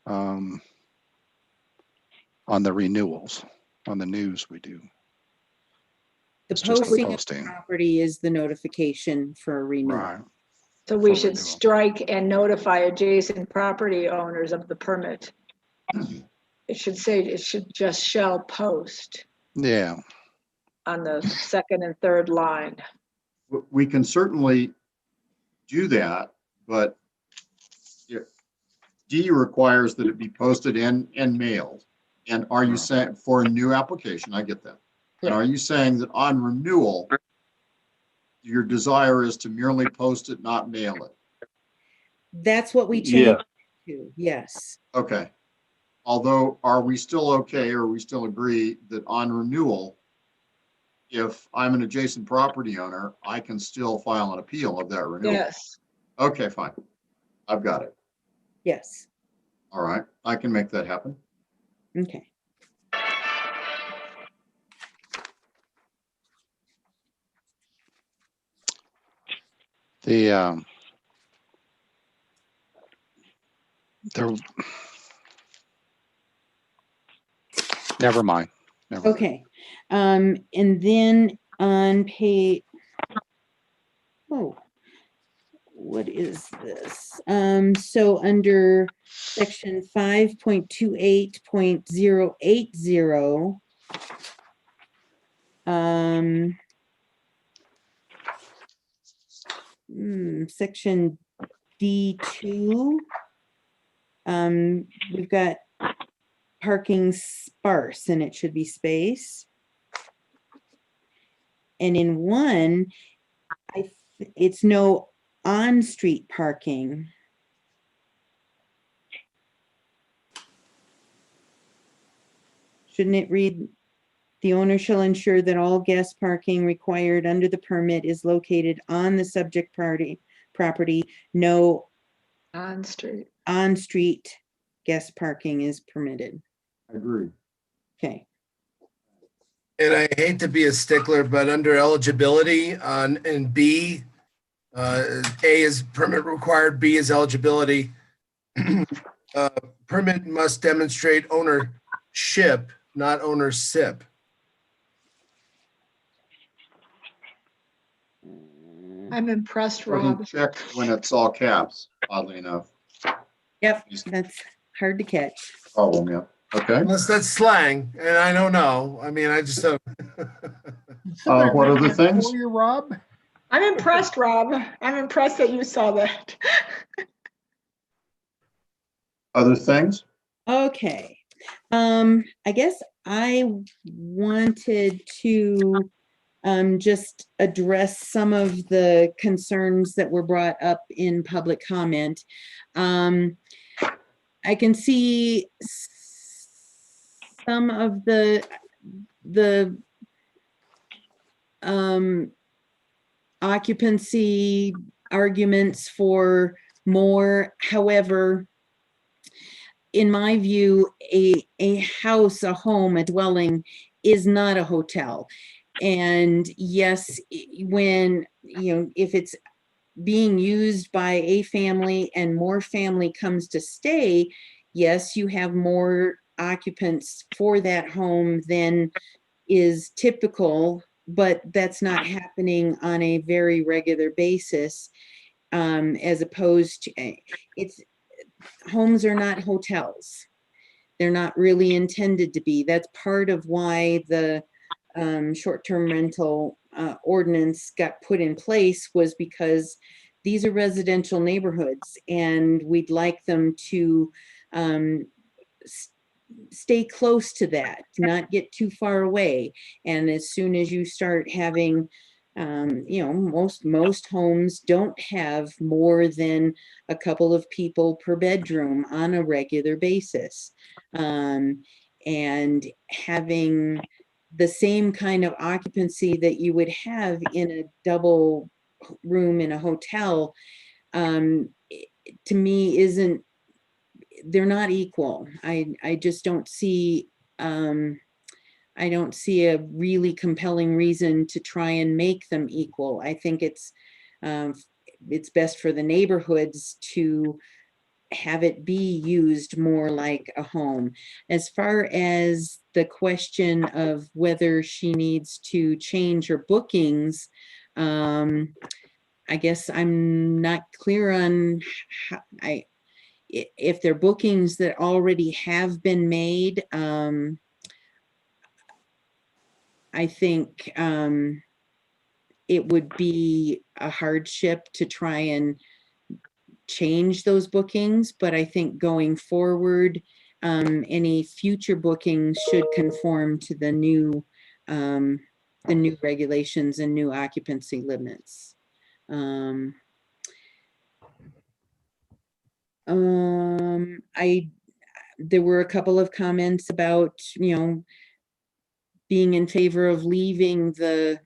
on the renewals. On the news we do. The It's just the posting of the posting. property is the notification for a renewal. Right. So we For should renewal. strike and notify adjacent property owners of the permit. It should say, it should just shall post Yeah. on the second and third line. We can certainly do that, but D requires that it be posted and mailed. And are you saying for a new application? I get that. And are you saying that on renewal, your desire is to merely post it, not mail it? That's what we Yeah. changed to, yes. Okay. Although, are we still okay, or we still agree that on renewal, if I'm an adjacent property owner, I can still file an appeal of that renewal? Yes. Okay, fine. I've got it. Yes. All right, I can make that happen. Okay. There, never mind. Never mind. Okay. And then on page, oh, what is this? So under section 5.28.080, section D2, we've got parking sparse, and it should be space. And in 1, it's no on-street parking. Shouldn't it read, the owner shall ensure that all guest parking required under the permit is located on the subject property. No On-street. on-street guest parking is permitted. I agree. Okay. And I hate to be a stickler, but under eligibility on in B, A is permit required, B is eligibility. Permit must demonstrate ownership, not ownership. I'm impressed, Doesn't Rob. check when it's all caps, oddly enough. Yep, that's hard to catch. Problem, yeah. Okay. Unless that's slang, and I don't know. I mean, I just don't. What other things? For you, Rob? I'm impressed, Rob. I'm impressed that you saw that. Other things? Okay. I guess I wanted to just address some of the concerns that were brought up in public comment. I can see some of the occupancy arguments for more. However, in my view, a house, a home, a dwelling is not a hotel. And yes, when, if it's being used by a family and more family comes to stay, yes, you have more occupants for that home than is typical, but that's not happening on a very regular basis. As opposed to, homes are not hotels. They're not really intended to be. That's part of why the short-term rental ordinance got put in place, was because these are residential neighborhoods and we'd like them to stay close to that, not get too far away. And as soon as you start having, most homes don't have more than a couple of people per bedroom on a regular basis. And having the same kind of occupancy that you would have in a double room in a hotel, to me they're not equal. I just don't see, I don't see a really compelling reason to try and make them equal. I think it's best for the neighborhoods to have it be used more like a home. As far as the question of whether she needs to change her bookings, I guess I'm not clear on how, if they're bookings that already have been made. I think it would be a hardship to try and change those bookings, but I think going forward, any future bookings should conform to the new regulations and new occupancy limits. There were a couple of comments about, being in favor of leaving the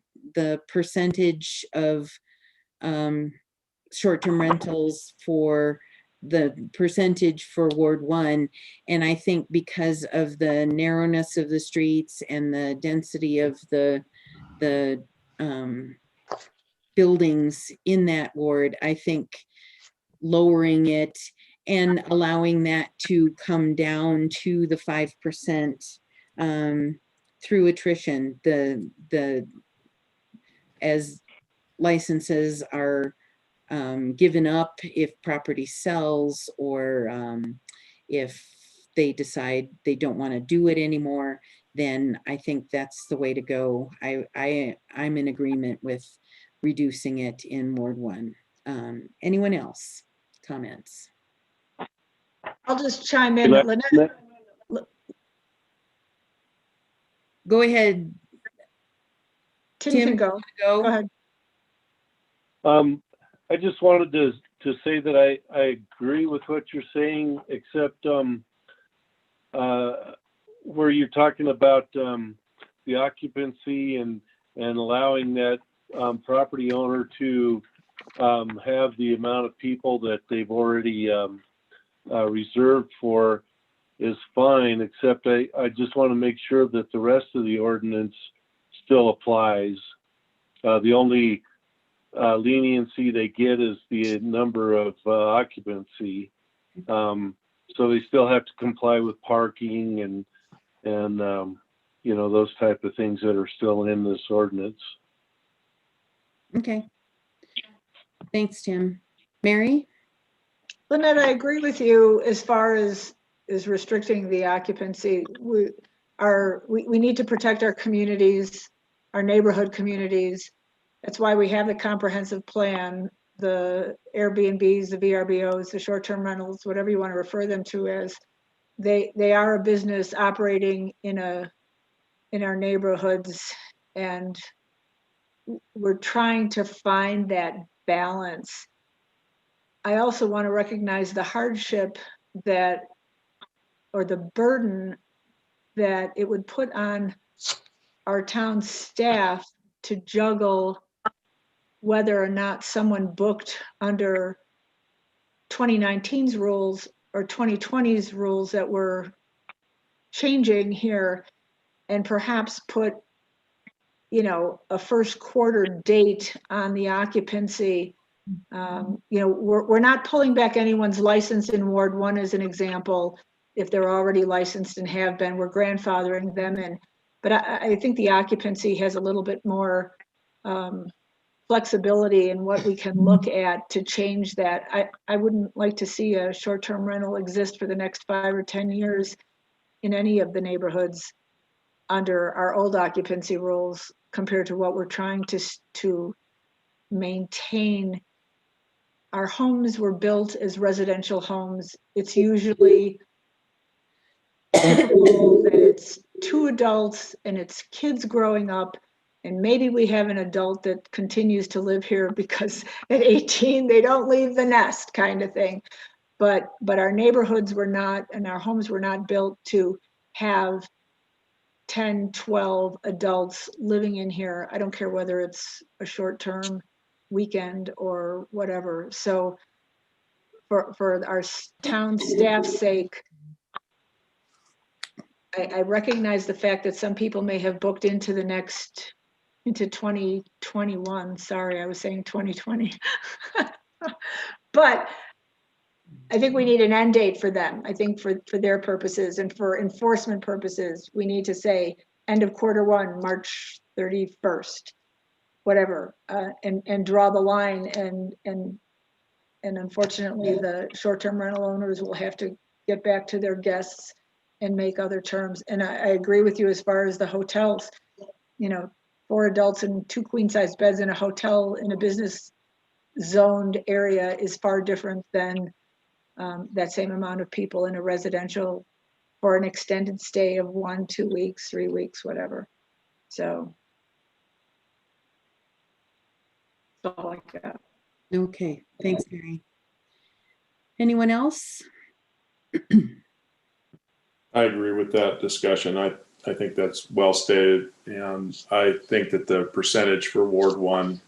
percentage of short-term rentals for the percentage for Ward 1. And I think because of the narrowness of the streets and the density of the buildings in that ward, I think lowering it and allowing that to come down to the 5% through attrition, as licenses are given up, if property sells, or if they decide they don't want to do it anymore, then I think that's the way to go. I'm in agreement with reducing it in Ward 1. Anyone else? Comments? I'll just chime in. Lynette, go ahead. Tim can go. Go ahead. I just wanted to say that I agree with what you're saying, except where you're talking about the occupancy and allowing that property owner to have the amount of people that they've already reserved for is fine, except I just want to make sure that the rest of the ordinance still applies. The only leniency they get is the number of occupancy. So they still have to comply with parking and you know, those type of things that are still in this ordinance. Okay. Thanks, Tim. Mary? Lynette, I agree with you as far as restricting the occupancy. We need to protect our communities, our neighborhood communities. That's why we have the comprehensive plan, the Airbnbs, the VRBOs, the short-term rentals, whatever you want to refer them to as. They are a business operating in our neighborhoods, and we're trying to find that balance. I also want to recognize the hardship that, or the burden that it would put on our town staff to juggle whether or not someone booked under 2019's rules or 2020's rules that were changing here, and perhaps put, you know, a first quarter date on the occupancy. You know, we're not pulling back anyone's license in Ward 1 as an example. If they're already licensed and have been, we're grandfathering them in. But I think the occupancy has a little bit more flexibility in what we can look at to change that. I wouldn't like to see a short-term rental exist for the next 5 or 10 years in any of the neighborhoods under our old occupancy rules compared to what we're trying to maintain. Our homes were built as residential homes. It's usually typical that it's 2 adults and it's kids growing up, and maybe we have an adult that continues to live here because at 18 they don't leave the nest, kind of thing. But our neighborhoods were not, and our homes were not built to have 10, 12 adults living in here. I don't care whether it's a short-term weekend or whatever. So for our town staff's sake, I recognize the fact that some people may have booked into 2021. Sorry, I was saying 2020. But I think we need an end date for them. I think for their purposes and for enforcement purposes, we need to say end of Q1, March 31st, whatever, and draw the line. And unfortunately, the short-term rental owners will have to get back to their guests and make other terms. And I agree with you as far as the hotels. You know, 4 adults and 2 queen-size beds in a hotel in a business zoned area is far different than that same amount of people in a residential for an extended stay of 1, 2 weeks, 3 weeks, whatever. So that's all I got. Okay, thanks, Mary. Anyone else? I agree with that discussion. I think that's well stated. And I think that the percentage for Ward 1,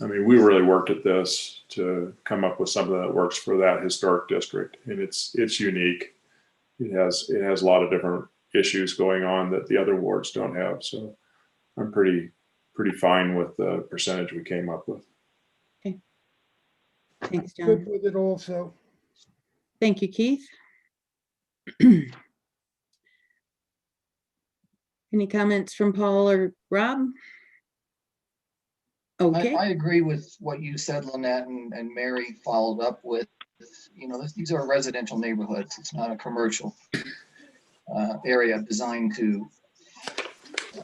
I mean, we really worked at this to come up with something that works for that historic district. And it's unique. It has a lot of different issues going on that the other wards don't have. So I'm pretty fine with the percentage we came up with. Okay. Thanks, John. Good with it also. Thank you, Keith. Any comments from Paul or Rob? Okay. I agree with what you said, Lynette, and Mary followed up with, you know, these are residential neighborhoods. It's not a commercial area designed to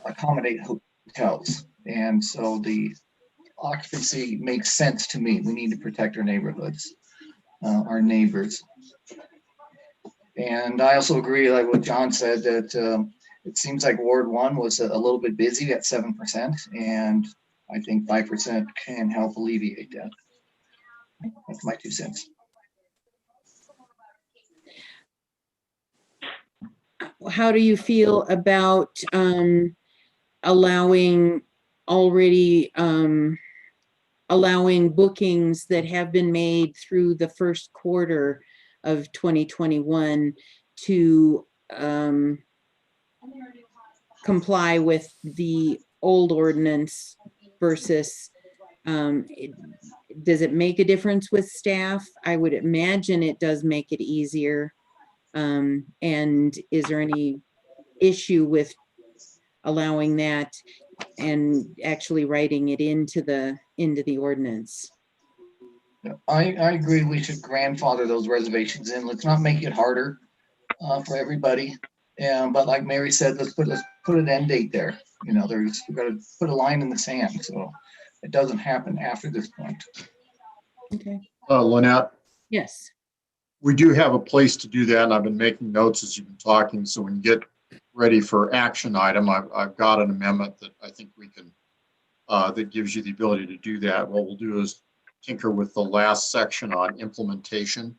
accommodate hotels. And so the occupancy makes sense to me. We need to protect our neighborhoods, our neighbors. And I also agree, like what John said, that it seems like Ward 1 was a little bit busy at 7%, and I think 5% can help alleviate that. That's my 2 cents. How do you feel about allowing bookings that have been made through the first quarter of 2021 to comply with the old ordinance versus, does it make a difference with staff? I would imagine it does make it easier. And is there any issue with allowing that and actually writing it into the ordinance? I agree we should grandfather those reservations in. Let's not make it harder for everybody. But like Mary said, let's put an end date there. You know, we've got to put a line in the sand so it doesn't happen after this point. Okay. Lynette, Yes. we do have a place to do that, and I've been making notes as you've been talking. So when you get ready for action item, I've got an amendment that I think we can, that gives you the ability to do that. What we'll do is tinker with the last section on implementation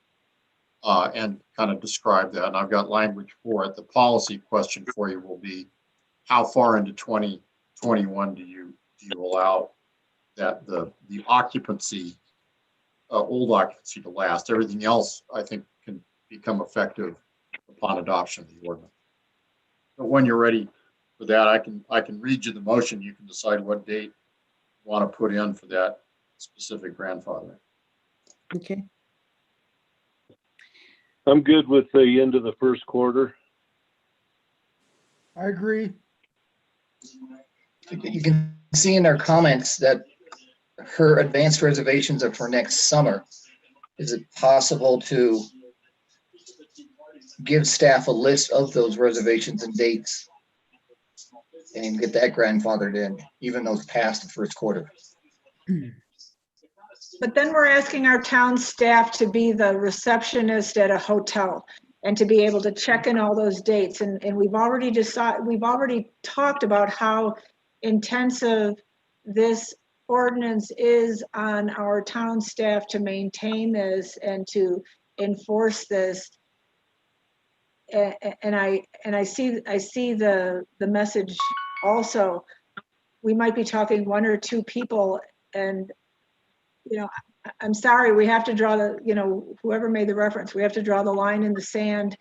and kind of describe that. And I've got language for it. The policy question for you will be, how far into 2021 do you allow that the occupancy, old occupancy to last? Everything else, I think, can become effective upon adoption of the ordinance. But when you're ready for that, I can read you the motion. You can decide what date you want to put in for that specific grandfather. Okay. I'm good with the end of the first quarter. I agree. You can see in our comments that her advanced reservations are for next summer. Is it possible to give staff a list of those reservations and dates and get that grandfathered in, even though it's past the first quarter? But then we're asking our town staff to be the receptionist at a hotel and to be able to check in all those dates. And we've already talked about how intensive this ordinance is on our town staff to maintain this and to enforce this. And I see the message also. We might be talking one or two people, and I'm sorry, we have to draw whoever made the reference, we have to draw the line in the sand,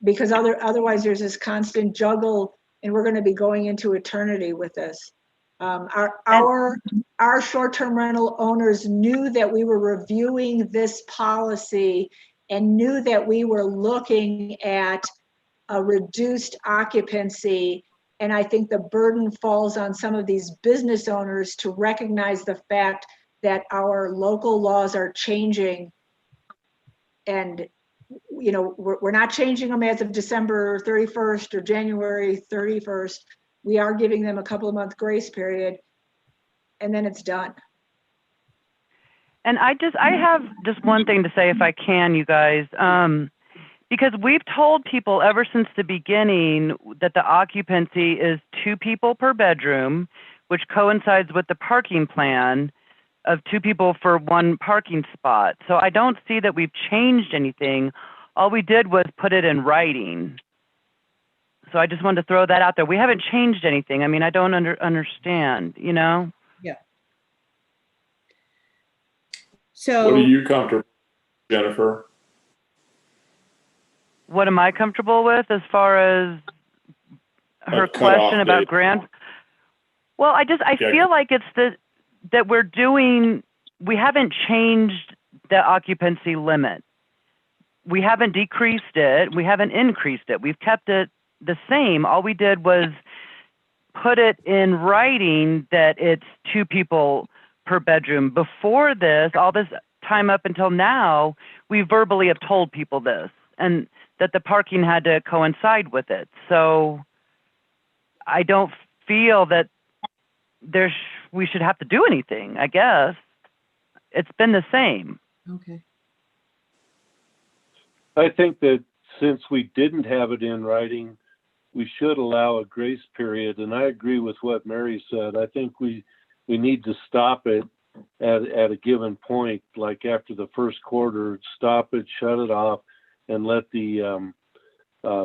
because otherwise there's this constant juggle and we're going to be going into eternity with this. Our short-term rental owners knew that we were reviewing this policy and knew that we were looking at a reduced occupancy. And I think the burden falls on some of these business owners to recognize the fact that our local laws are changing. And, we're not changing them as of December 31st or January 31st. We are giving them a couple of month grace period, and then it's done. And I have just one thing to say, if I can, you guys, because we've told people ever since the beginning that the occupancy is 2 people per bedroom, which coincides with the parking plan of 2 people for 1 parking spot. So I don't see that we've changed anything. All we did was put it in writing. So I just wanted to throw that out there. We haven't changed anything. I mean, I don't understand, Yeah. So What are you comfortable with, Jennifer? What am I comfortable with as far as her cutoff question about date. Well, I Yeah. feel like it's that we haven't changed the occupancy limit. We haven't decreased it. We haven't increased it. We've kept it the same. All we did was put it in writing that it's 2 people per bedroom. Before this, all this time up until now, we verbally have told people this, and that the parking had to coincide with it. So I don't feel that we should have to do anything, I guess. It's been the same. okay. I think that since we didn't have it in writing, we should allow a grace period. And I agree with what Mary said. I think we need to stop it at a given point, like after the first quarter, stop it, shut it off, and let the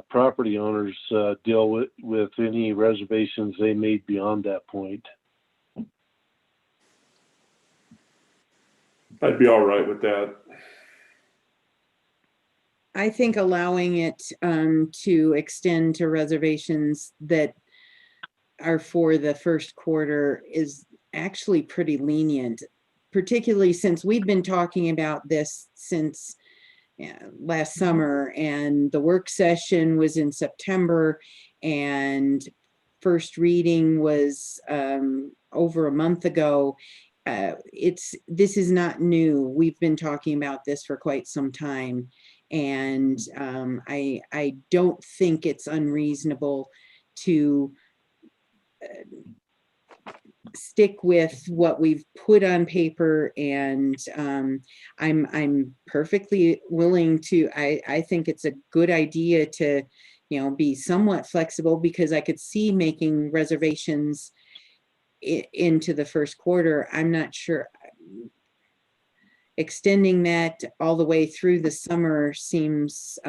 property owners deal with any reservations they made beyond that point. I'd be all right with that. I think allowing it to extend to reservations that are for the first quarter is actually pretty lenient, particularly since we've been talking about this since last summer, and the work session was in September, and first reading was over a month ago. This is not new. We've been talking about this for quite some time, and I don't think it's unreasonable to stick with what we've put on paper, and I'm perfectly willing to, I think it's a good idea to, be somewhat flexible, because I could see making reservations into the first quarter. I'm not sure. Extending that all the way through the summer seems,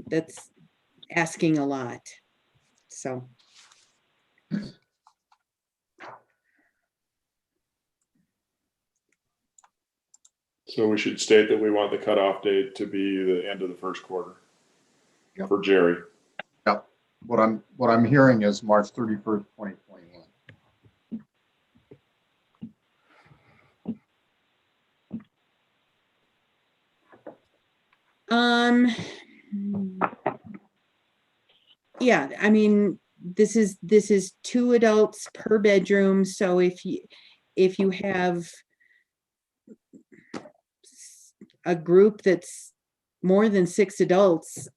that's asking a lot. So. So we should state that we want the cutoff date to be the end of the first quarter. Yep. For Jerry. Yep. What I'm hearing is March 31st, 2021. Yeah, I mean, this is 2 adults per bedroom. So if you have a group that's more than 6 adults,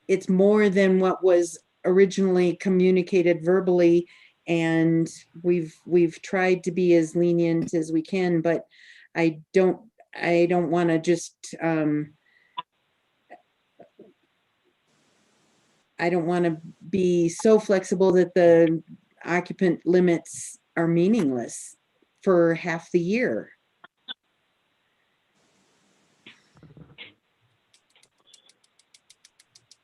it's more than what was originally communicated verbally, and we've tried to be as lenient as we can, but I don't want to just I don't want to be so flexible that the occupant limits are meaningless for half the year.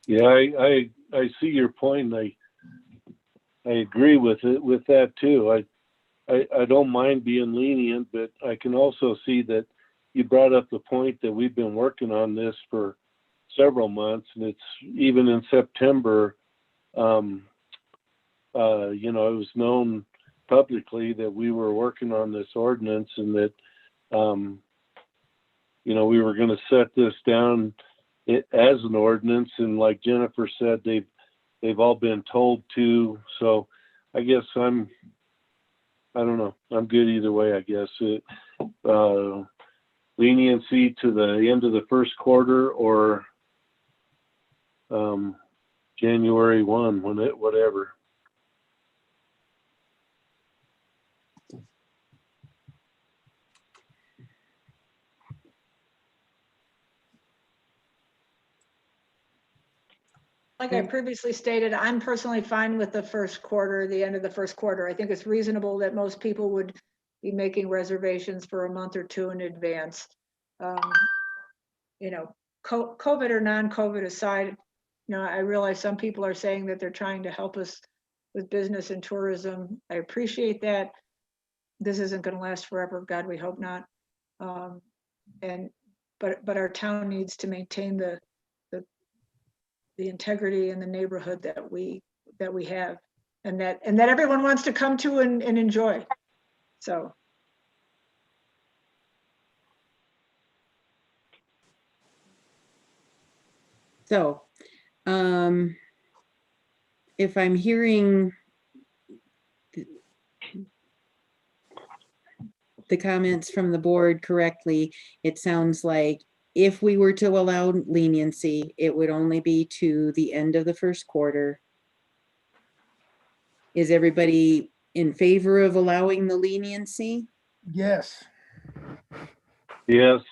Yeah, I see your point. I agree with that too. I don't mind being lenient, but I can also see that you brought up the point that we've been working on this for several months, and it's even in September, it was known publicly that we were working on this ordinance, and that, we were going to set this down as an ordinance. And like Jennifer said, they've all been told to. So I guess I don't know. I'm good either way, I guess. Leniency to the end of the first quarter, or January 1, whatever. Like I previously stated, I'm personally fine with the first quarter, the end of the first quarter. I think it's reasonable that most people would be making reservations for a month or 2 in advance. COVID or non-COVID aside, I realize some people are saying that they're trying to help us with business and tourism. I appreciate that. This isn't going to last forever. God, we hope not. But our town needs to maintain the integrity in the neighborhood that we have, and that everyone wants to come to and enjoy. So. So, if I'm hearing the comments from the board correctly, it sounds like if we were to allow leniency, it would only be to the end of the first quarter. Is everybody in favor of allowing the leniency? Yes. Yes.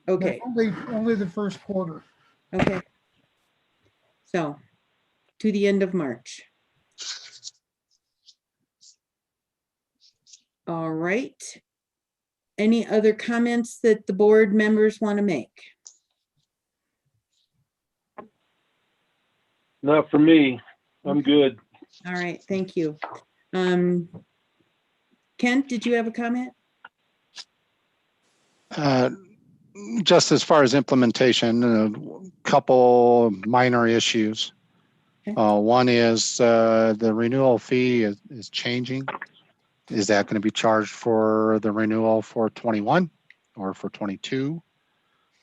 Okay. Only the first quarter. Okay. So, to the end of March. All right. Any other comments that the board members want to make? Not for me. I'm good. All right, thank you. Kent, did you have a comment? just as far as implementation, a couple minor issues. One is the renewal fee is changing. Is that going to be charged for the renewal for 21 or for 22?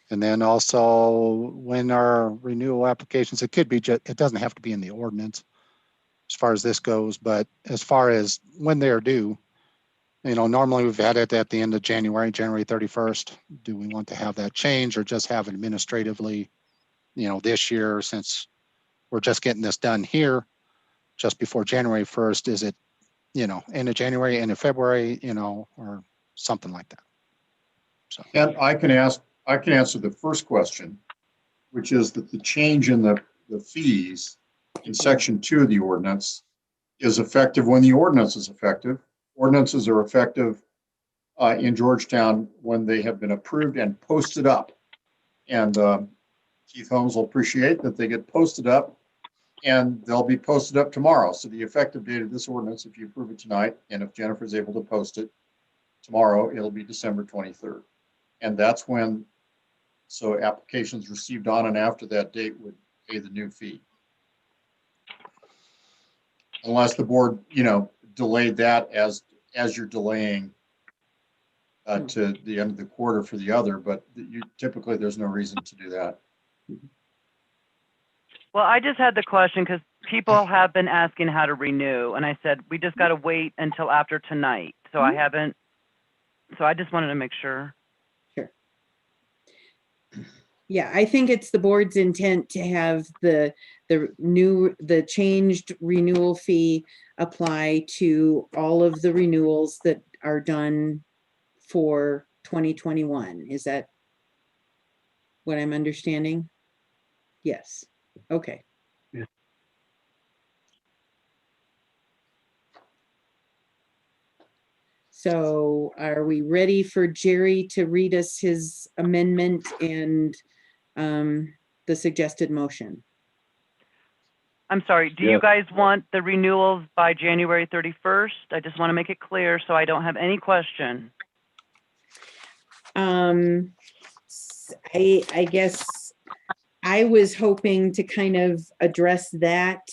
And then also when our renewal applications, it could be, it doesn't have to be in the ordinance as far as this goes, but as far as when they're due, you know, normally we've had it at the end of January 31st. Do we want to have that change or just have it administratively, you know, this year, since we're just getting this done here just before January 1st? Is it, you know, end of January, end of February, you know, or something like that? So. And I can answer the first question, which is that the change in the fees in section 2 of the ordinance is effective when the ordinance is effective. Ordinances are effective in Georgetown when they have been approved and posted up. And Keith Holmes will appreciate that they get posted up, and they'll be posted up tomorrow. So the effective date of this ordinance, if you approve it tonight, and if Jennifer's able to post it tomorrow, it'll be December 23rd. And that's when, so applications received on and after that date would pay the new fee. Unless the board, you know, delayed that as you're delaying to the end of the quarter for the other, but typically there's no reason to do that. Well, I just had the question because people have been asking how to renew, and I said, we just got to wait until after tonight. So I haven't, so I just wanted to make sure. Sure. Yeah, I think it's the board's intent to have the changed renewal fee apply to all of the renewals that are done for 2021. Is that what I'm understanding? Yes. Okay. Yeah. So are we ready for Jerry to read us his amendment and the suggested motion? I'm sorry, do you guys want the renewals by January 31st? I just want to make it clear so I don't have any question. I guess I was hoping to kind of address that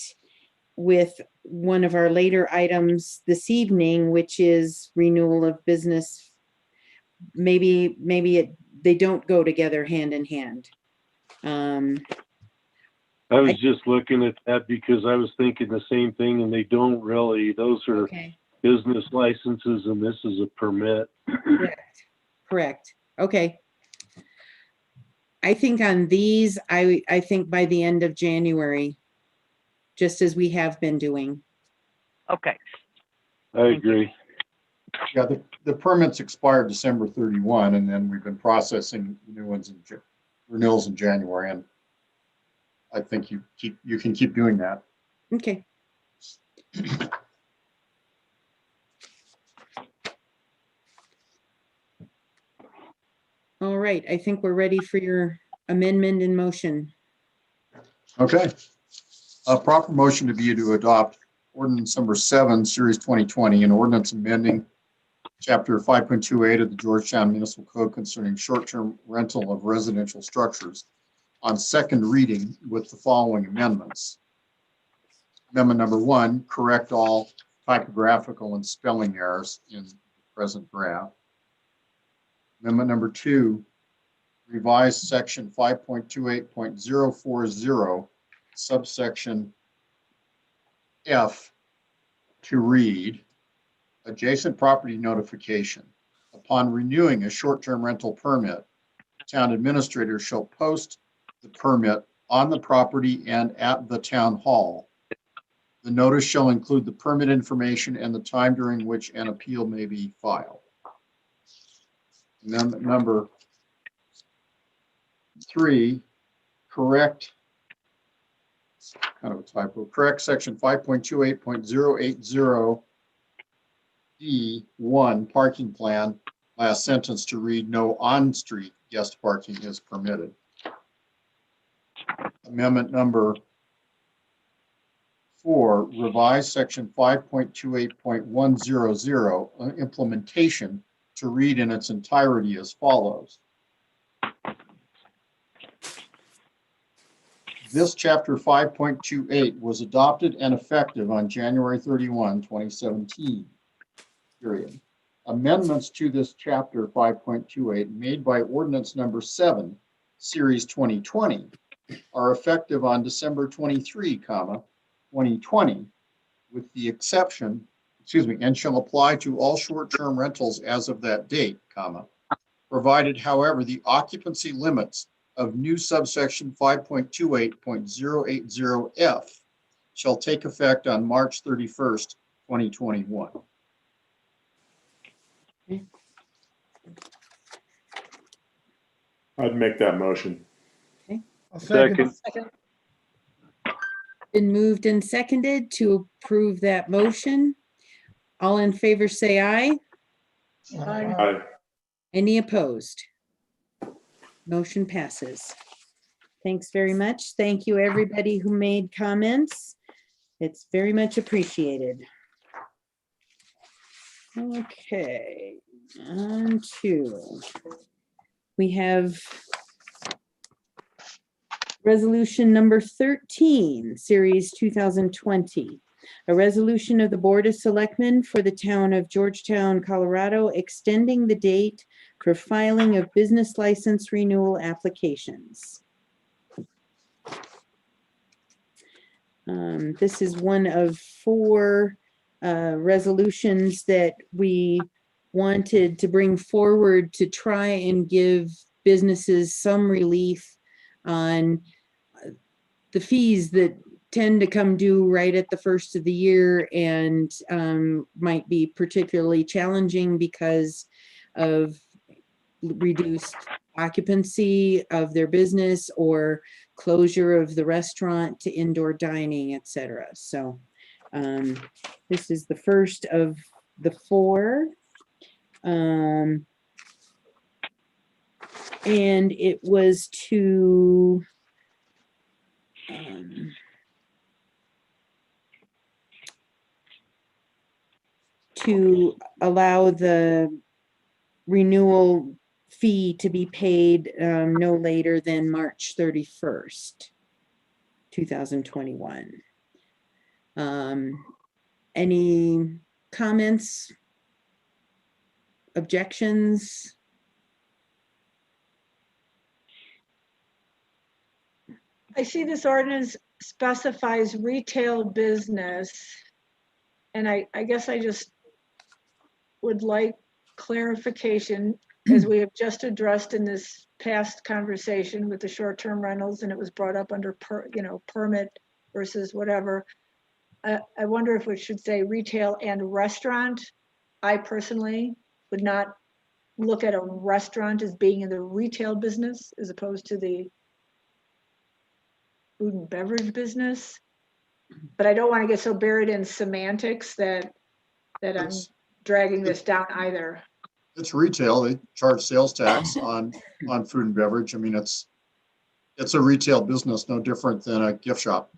with one of our later items this evening, which is renewal of business. Maybe they don't go together hand in hand. I was just looking at that because I was thinking the same thing, and they don't really. Those are business licenses, and this is a permit. Correct. Okay. I think on these, I think by the end of January, just as we have been doing. Okay. I agree. Yeah, the permits expired December 31, and then we've been processing new ones in renewals in January, and I think you can keep doing that. Okay. All right, I think we're ready for your amendment in motion. Okay. A proper motion to be to adopt ordinance number 7, series 2020, an ordinance amending chapter 5.28 of the Georgetown Municipal Code concerning short-term rental of residential structures on second reading with the following amendments. Amendment number 1, correct all typographical and spelling errors in the present draft. Amendment number 2, revise section 5.28.040, subsection F, to read, adjacent property notification. Upon renewing a short-term rental permit, the town administrator shall post the permit on the property and at the town hall. The notice shall include the permit information and the time during which an appeal may be filed. Amendment number 3, correct, kind of a typo, correct section 5.28.080 D1 parking plan, last sentence to read, no on-street guest parking is permitted. Amendment number 4, revise section 5.28.100 implementation to read in its entirety as follows. This chapter 5.28 was adopted and effective on January 31, 2017. Period. Amendments to this chapter 5.28 made by ordinance number 7, series 2020 are effective on December 23, 2020, with the exception, and shall apply to all short-term rentals as of that date, provided, however, the occupancy limits of new subsection 5.28.080F shall take effect on March 31st, 2021. I'd make that motion. I'll second. Second. Been moved and seconded to approve that motion. All in favor, say aye. Aye. Any opposed? Motion passes. Thanks very much. Thank you, everybody who made comments. It's very much appreciated. Okay, on to, we have resolution number 13, series 2020. A resolution of the Board of Selectmen for the town of Georgetown, Colorado, extending the date for filing of business license renewal applications. This is one of 4 resolutions that we wanted to bring forward to try and give businesses some relief on the fees that tend to come due right at the first of the year and might be particularly challenging because of reduced occupancy of their business or closure of the restaurant to indoor dining, etc. So this is the first of the 4. And it was to allow the renewal fee to be paid no later than March 31st, 2021. Any comments, objections? I see this ordinance specifies retail business. And I guess I just would like clarification, as we have just addressed in this past conversation with the short-term rentals, and it was brought up under permit versus whatever. I wonder if we should say retail and restaurant. I personally would not look at a restaurant as being in the retail business as opposed to the food and beverage business. But I don't want to get so buried in semantics that I'm dragging this down either. It's retail. They charge sales tax on food and beverage. I mean, it's a retail business, no different than a gift shop.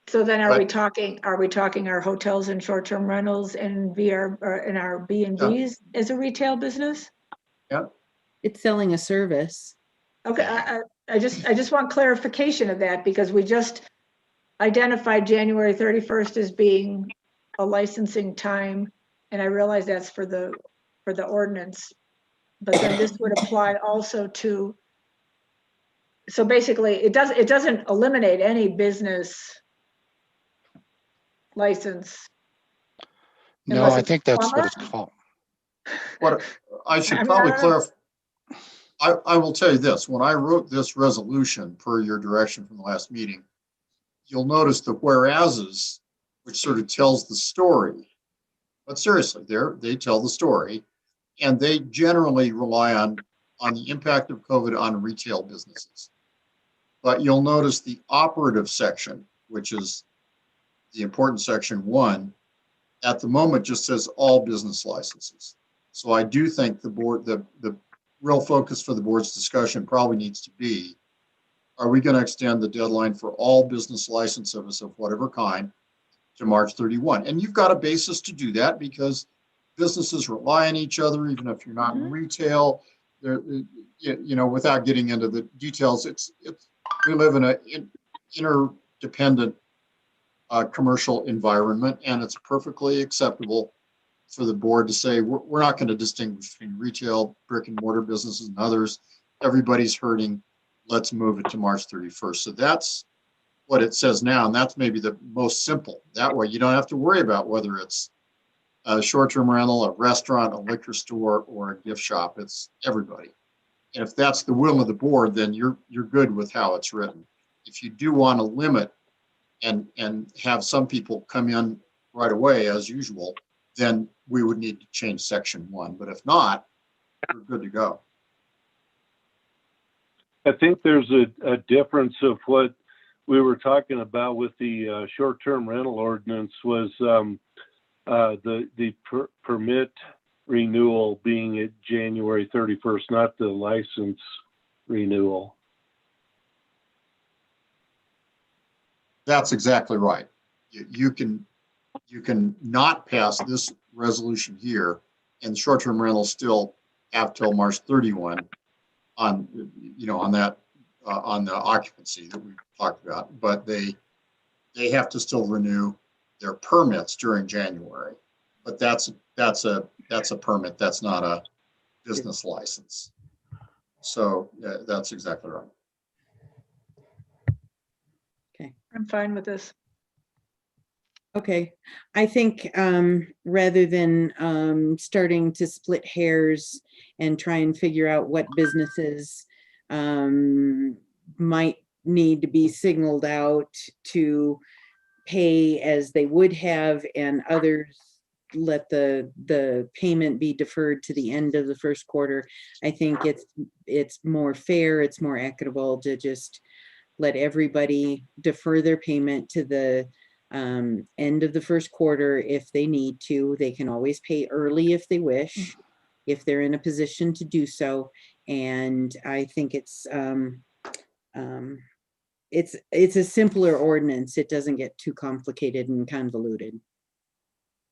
So then are we talking our hotels and short-term rentals and in our B&Bs as a retail business? Yeah. It's selling a service. Okay, I just want clarification of that because we just identified January 31st as being a licensing time, and I realize that's for the ordinance, but then this would apply also to. So basically, it doesn't eliminate any business license. No, I think that's what it's called. What I should probably clarify. I will tell you this, when I wrote this resolution per your direction from the last meeting, you'll notice the whereases, which sort of tells the story. But seriously, they tell the story, and they generally rely on the impact of COVID on retail businesses. But you'll notice the operative section, which is the important section 1, at the moment just says all business licenses. So I do think the board, the real focus for the board's discussion probably needs to be, are we going to extend the deadline for all business licenses of whatever kind to March 31? And you've got a basis to do that because businesses rely on each other, even if you're not in retail. Without getting into the details, we live in interdependent commercial environment, and it's perfectly acceptable for the board to say, we're not going to distinguish between retail, brick and mortar businesses and others. Everybody's hurting. Let's move it to March 31st. So that's what it says now, and that's maybe the most simple. That way you don't have to worry about whether it's a short-term rental, a restaurant, a liquor store, or a gift shop. It's everybody. And if that's the will of the board, then you're good with how it's written. If you do want to limit and have some people come in right away as usual, then we would need to change section 1. But if not, we're good to go. I think there's a difference of what we were talking about with the short-term rental ordinance was the permit renewal being at January 31st, not the license renewal. That's exactly right. You can not pass this resolution here, and short-term rentals still have till March 31 on that on the occupancy that we talked about, but they have to still renew their permits during January. But that's a permit. That's not a business license. So that's exactly right. Okay. I'm fine with this. Okay, I think rather than starting to split hairs and try and figure out what businesses might need to be signaled out to pay as they would have, and others let the payment be deferred to the end of the first quarter, I think it's more fair, it's more equitable to just let everybody defer their payment to the end of the first quarter if they need to. They can always pay early if they wish, if they're in a position to do so. And I think it's a simpler ordinance. It doesn't get too complicated and convoluted.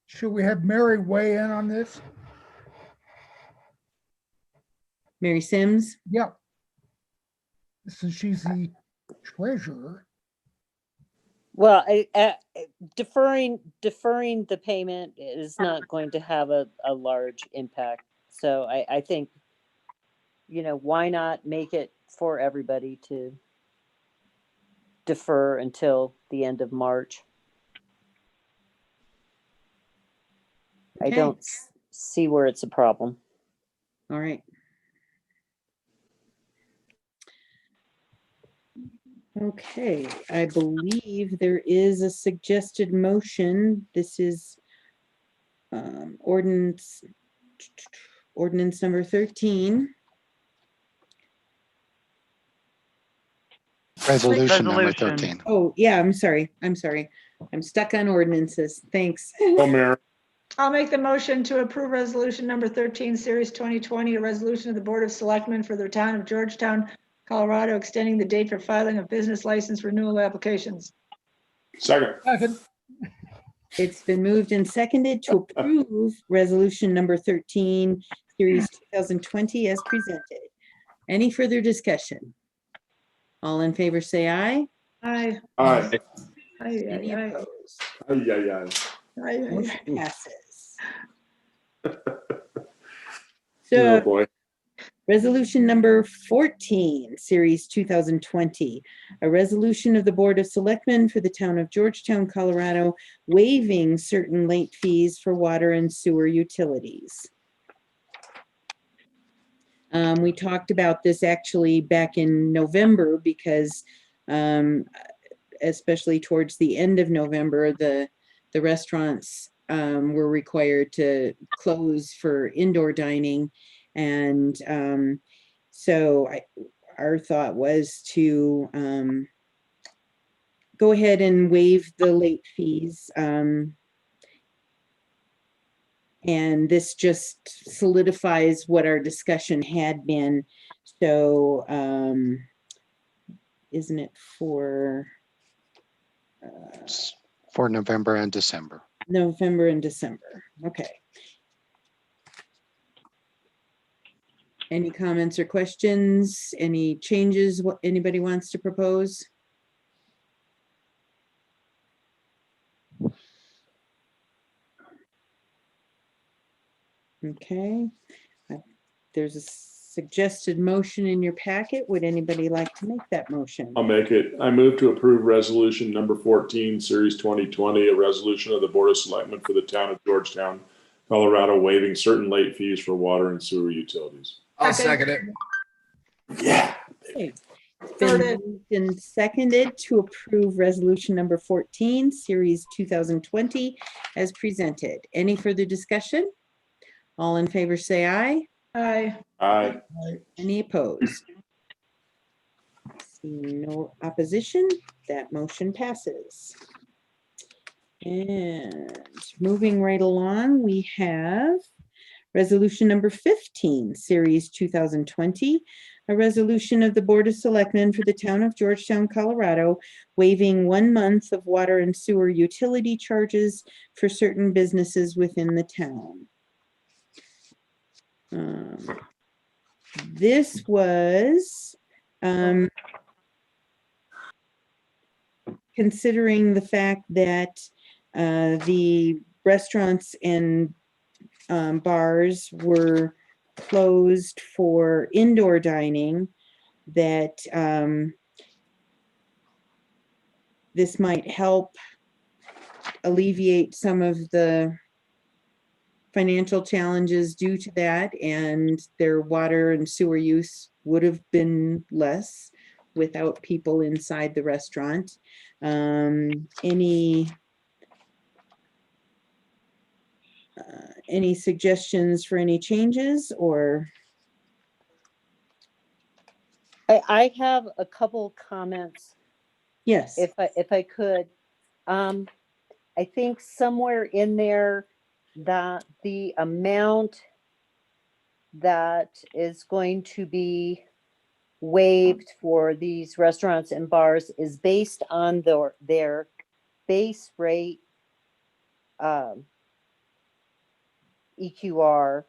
Should we have Mary weigh in on this? Mary Sims? Yep. Since she's the treasurer. Well, deferring the payment is not going to have a large impact. So I think, why not make it for everybody to defer until the end of March? I Okay. don't see where it's a problem. All right. Okay, I believe there is a suggested motion. This is ordinance number 13. Resolution number Resolution. 13. Oh, yeah, I'm sorry. I'm stuck on ordinances. Thanks. Oh, Mayor. I'll make the motion to approve resolution number 13, series 2020, a resolution of the Board of Selectmen for the town of Georgetown, Colorado, extending the date for filing of business license renewal applications. Second. It's been moved and seconded to approve resolution number 13, series 2020 as presented. Any further discussion? All in favor say aye. Aye. Aye. Any Aye. opposed? Aye, aye, aye. Motion passes. Oh, So boy. resolution number 14, series 2020, a resolution of the Board of Selectmen for the town of Georgetown, Colorado, waiving certain late fees for water and sewer utilities. We talked about this actually back in November because especially towards the end of November, the restaurants were required to close for indoor dining. And so our thought was to go ahead and waive the late fees. And this just solidifies what our discussion had been. So isn't it for November and December. November and December? Okay. Any comments or questions? Any changes? What anybody wants to propose? Okay. There's a suggested motion in your packet. Would anybody like to make that motion? I'll make it. I move to approve resolution number 14, series 2020, a resolution of the Board of Selectmen for the town of Georgetown, Colorado, waiving certain late fees for water and sewer utilities. I'll second it. Yeah. Okay. It's been moved and seconded to approve resolution number 14, series 2020 as presented. Any further discussion? All in favor say aye. Aye. Aye. Any opposed? Seeing no opposition, that motion passes. And moving right along, we have resolution number 15, series 2020, a resolution of the Board of Selectmen for the town of Georgetown, Colorado, waiving 1 month of water and sewer utility charges for certain businesses within the town. This was considering the fact that the restaurants and bars were closed for indoor dining, that this might help alleviate some of the financial challenges due to that, and their water and sewer use would have been less without people inside the restaurant. Any suggestions for any changes, or? I have a couple comments. Yes. If I could. I think somewhere in there that the amount that is going to be waived for these restaurants and bars is based on their base rate EQR,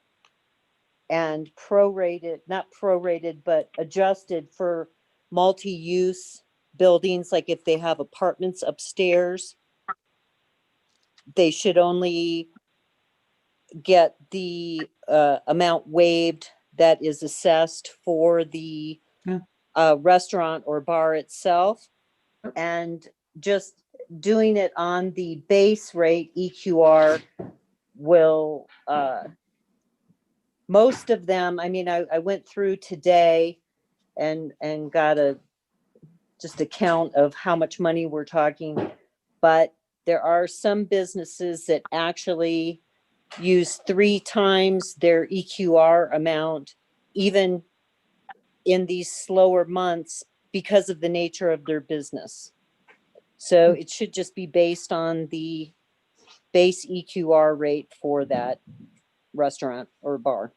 and prorated, not prorated, but adjusted for multi-use buildings. Like if they have apartments upstairs, they should only get the amount waived that is assessed for the restaurant or bar itself. And just doing it on the base rate EQR will, most of them, I mean, I went through today and got just a count of how much money we're talking, but there are some businesses that actually use 3 times their EQR amount, even in these slower months, because of the nature of their business. So it should just be based on the base EQR rate for that restaurant or bar.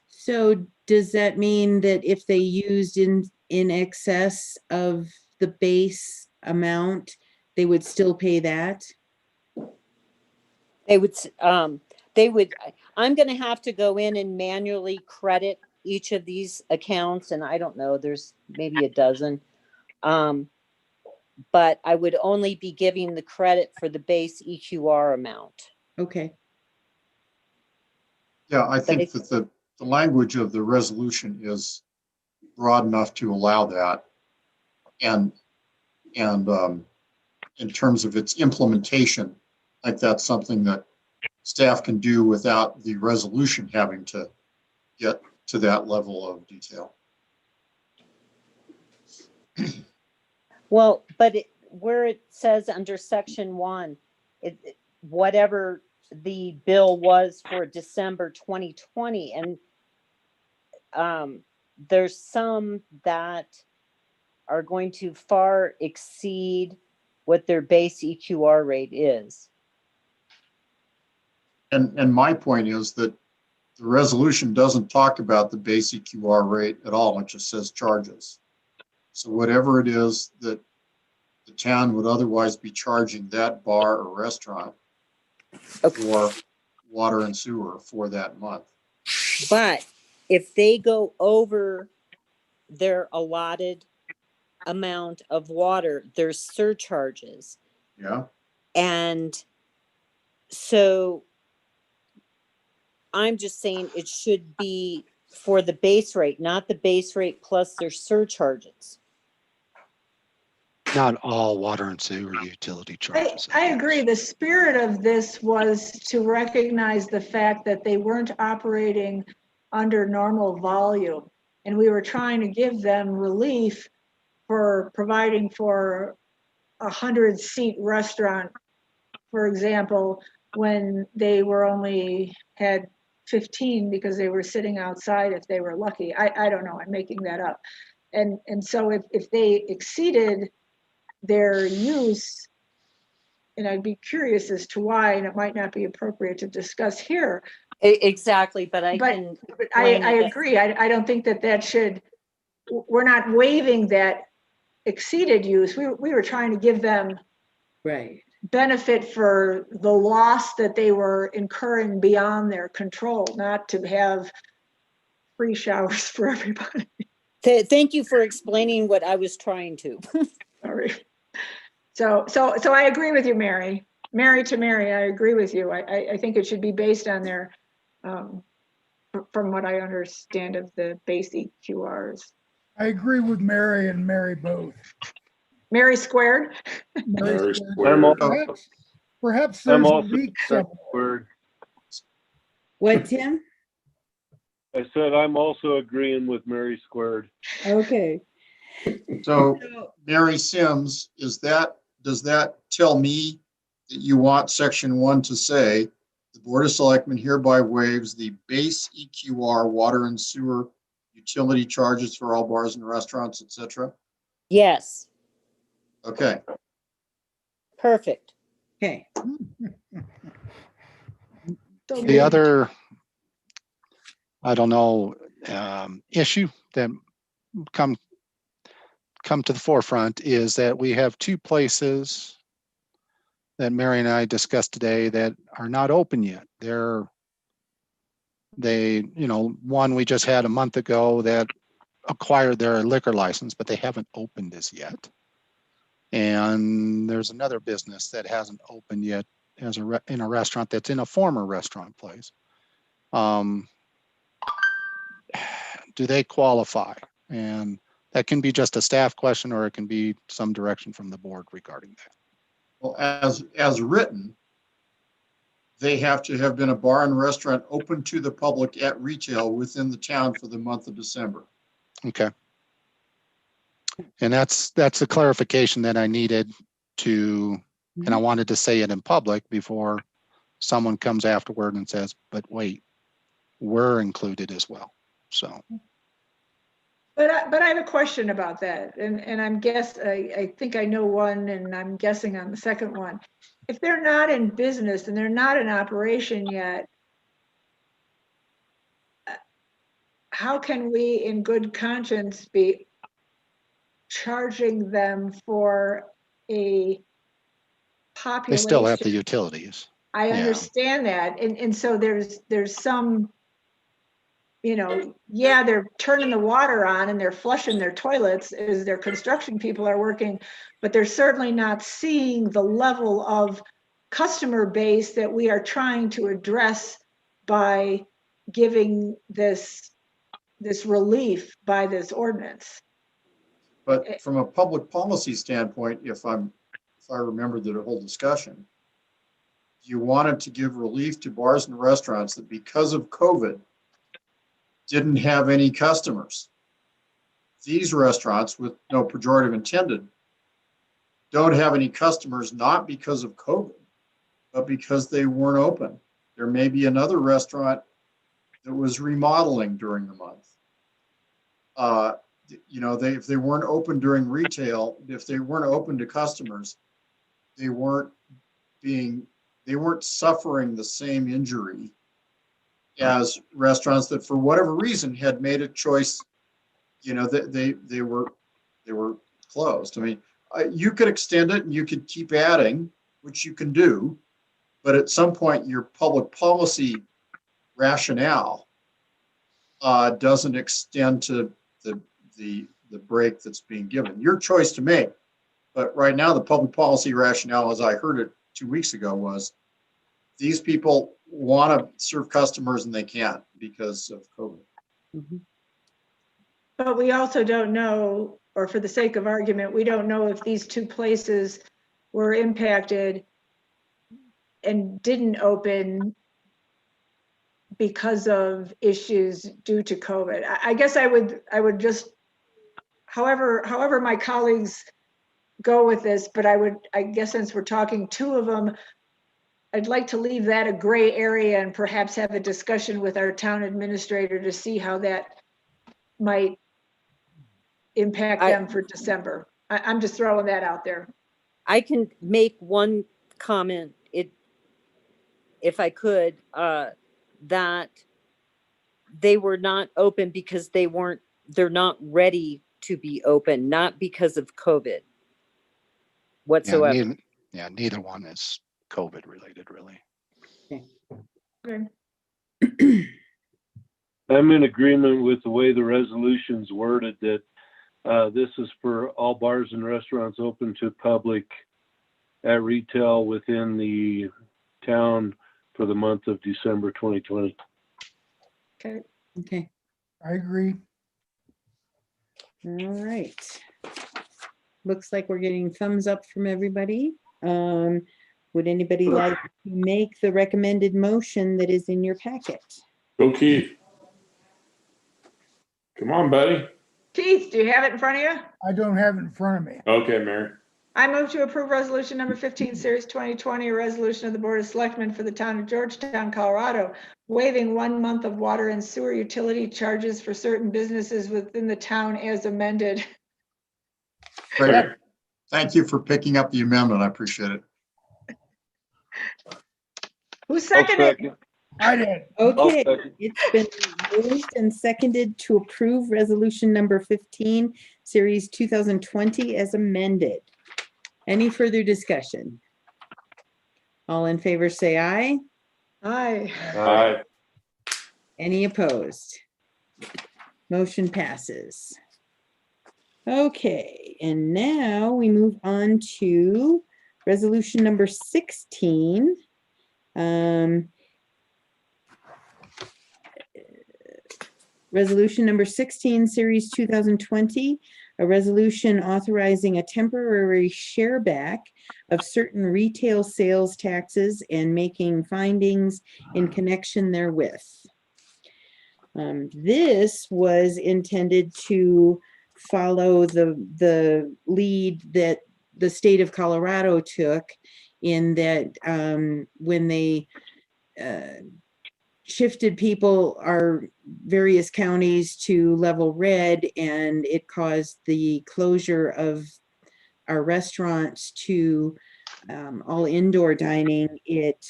So does that mean that if they used in excess of the base amount, they would still pay that? They would, I'm going to have to go in and manually credit each of these accounts. And I don't know, there's maybe a dozen. But I would only be giving the credit for the base EQR amount. Okay. Yeah, I think that the language of the resolution is broad enough to allow that. And in terms of its implementation, I think that's something that staff can do without the resolution having to get to that level of detail. Well, but where it says under section 1, whatever the bill was for December 2020, and there's some that are going to far exceed what their base EQR rate is. And my point is that the resolution doesn't talk about the base EQR rate at all. It just says charges. So whatever it is that the town would otherwise be charging that bar or restaurant for water and sewer for that month. But if they go over their allotted amount of water, there's surcharges. Yeah. And so I'm just saying it should be for the base rate, not the base rate plus their surcharges. Not all water and sewer utility charges. I agree. The spirit of this was to recognize the fact that they weren't operating under normal volume. And we were trying to give them relief for providing for a 100-seat restaurant, for example, when they were only had 15 because they were sitting outside if they were lucky. I don't know, I'm making that up. And so if they exceeded their use, and I'd be curious as to why, and it might not be appropriate to discuss here. Exactly, but I But can. I agree. I don't think that should, we're not waiving that exceeded use. We were trying to give them Right. benefit for the loss that they were incurring beyond their control, not to have free showers for everybody. Thank you for explaining what I was trying to. Sorry. So I agree with you, Mary. Mary to Mary, I agree with you. I think it should be based on their, from what I understand of the base EQRs. I agree with Mary and Mary both. Mary squared? Mary I'm squared. Perhaps I'm there's a also leak somewhere. squared. What, Tim? I said I'm also agreeing with Mary squared. Okay. So Mary Sims, does that tell me that you want section 1 to say the Board of Selectmen hereby waives the base EQR water and sewer utility charges for all bars and restaurants, etc.? Yes, Okay. perfect. Okay. The other, I don't know, issue that come to the forefront is that we have 2 places that Mary and I discussed today that are not open yet. One we just had a month ago that acquired their liquor license, but they haven't opened as yet. And there's another business that hasn't opened yet as in a restaurant that's in a former restaurant place. Do they qualify? And that can be just a staff question, or it can be some direction from the board regarding that. Well, as written, they have to have been a bar and restaurant open to the public at retail within the town for the month of December. Okay. And that's the clarification that I needed to, and I wanted to say it in public before someone comes afterward and says, but wait, we're included as well. So. But I have a question about that, and I think I know one, and I'm guessing on the second one. If they're not in business and they're not in operation yet, how can we in good conscience be charging them for a population? They still have the utilities. I understand that. And so there's some, yeah, they're turning the water on and they're flushing their toilets as their construction people are working, but they're certainly not seeing the level of customer base that we are trying to address by giving this relief by this ordinance. But from a public policy standpoint, if I remember the whole discussion, you wanted to give relief to bars and restaurants that because of COVID didn't have any customers. These restaurants, with no pejorative intended, don't have any customers, not because of COVID, but because they weren't open. There may be another restaurant that was remodeling during the month. If they weren't open during retail, if they weren't open to customers, they weren't suffering the same injury as restaurants that for whatever reason had made a choice, that they were closed. I mean, you could extend it and you could keep adding, which you can do, but at some point your public policy rationale doesn't extend to the break that's being given. Your choice to make. But right now, the public policy rationale, as I heard it 2 weeks ago, was these people want to serve customers and they can't because of COVID. Mhm. But we also don't know, or for the sake of argument, we don't know if these two places were impacted and didn't open because of issues due to COVID. I guess I would just, however my colleagues go with this, but I guess since we're talking two of them, I'd like to leave that a gray area and perhaps have a discussion with our town administrator to see how that might impact them for December. I'm just throwing that out there. I can make one comment, if I could, that they were not open because they're not ready to be open, not because of COVID whatsoever. Neither one is COVID related, really. Okay. I'm in agreement with the way the resolution's worded, that this is for all bars and restaurants open to public at retail within the town for the month of December 2020. Okay. Okay. I agree. All right. Looks like we're getting thumbs up from everybody. Would anybody like to make the recommended motion that is in your packet? Go Keith. Come on, buddy. Keith, do you have it in front of you? I don't have it in front of me. Okay, Mary. I move to approve resolution number 15, series 2020, a resolution of the Board of Selectmen for the town of Georgetown, Colorado, waiving 1 month of water and sewer utility charges for certain businesses within the town as amended. Great. Thank you for picking up the amendment. I appreciate it. Who seconded it? I did. Okay, it's been moved and seconded to approve resolution number 15, series 2020 as amended. Any further discussion? All in favor, say aye. Aye. Aye. Any opposed? Motion passes. Okay, and now we move on to resolution number 16. Resolution number 16, series 2020, a resolution authorizing a temporary share back of certain retail sales taxes and making findings in connection therewith. This was intended to follow the lead that the state of Colorado took in that when they shifted our various counties to level red, and it caused the closure of our restaurants to all indoor dining. It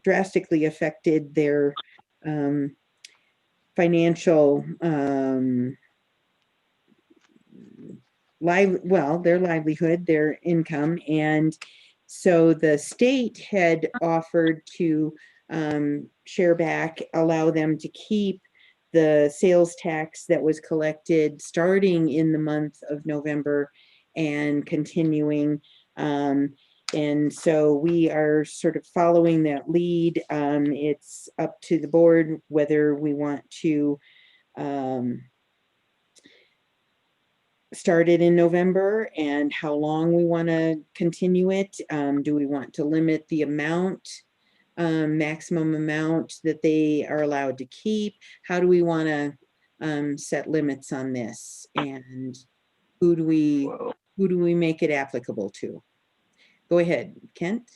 drastically affected their financial their livelihood, their income. And so the state had offered to share back, allow them to keep the sales tax that was collected starting in the month of November and continuing. And so we are sort of following that lead. It's up to the board whether we want to start it in November and how long we want to continue it. Do we want to limit the amount, maximum amount that they are allowed to keep? How do we want to set limits on this? And who do we make it applicable to? Go ahead, Kent.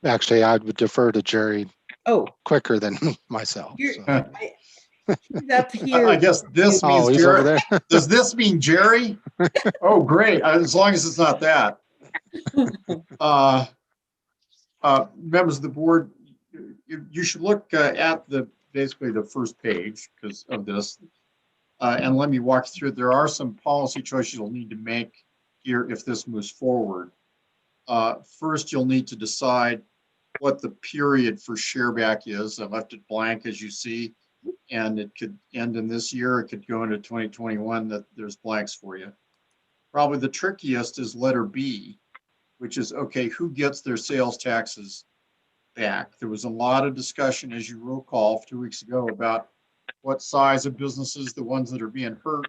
Actually, I would defer to Jerry. Oh, quicker than myself. So. He's up here. I guess this means he's Jerry. over there. Does this mean Jerry? Oh, great. As long as it's not that. Members of the board, you should look at basically the first page because of this. And let me walk you through it. There are some policy choices you'll need to make here if this moves forward. First, you'll need to decide what the period for share back is. I left it blank, as you see, and it could end in this year. It could go into 2021. That there's blanks for you. Probably the trickiest is letter B, which is, okay, who gets their sales taxes back. There was a lot of discussion, as you recall, 2 weeks ago about what size of businesses, the ones that are being hurt,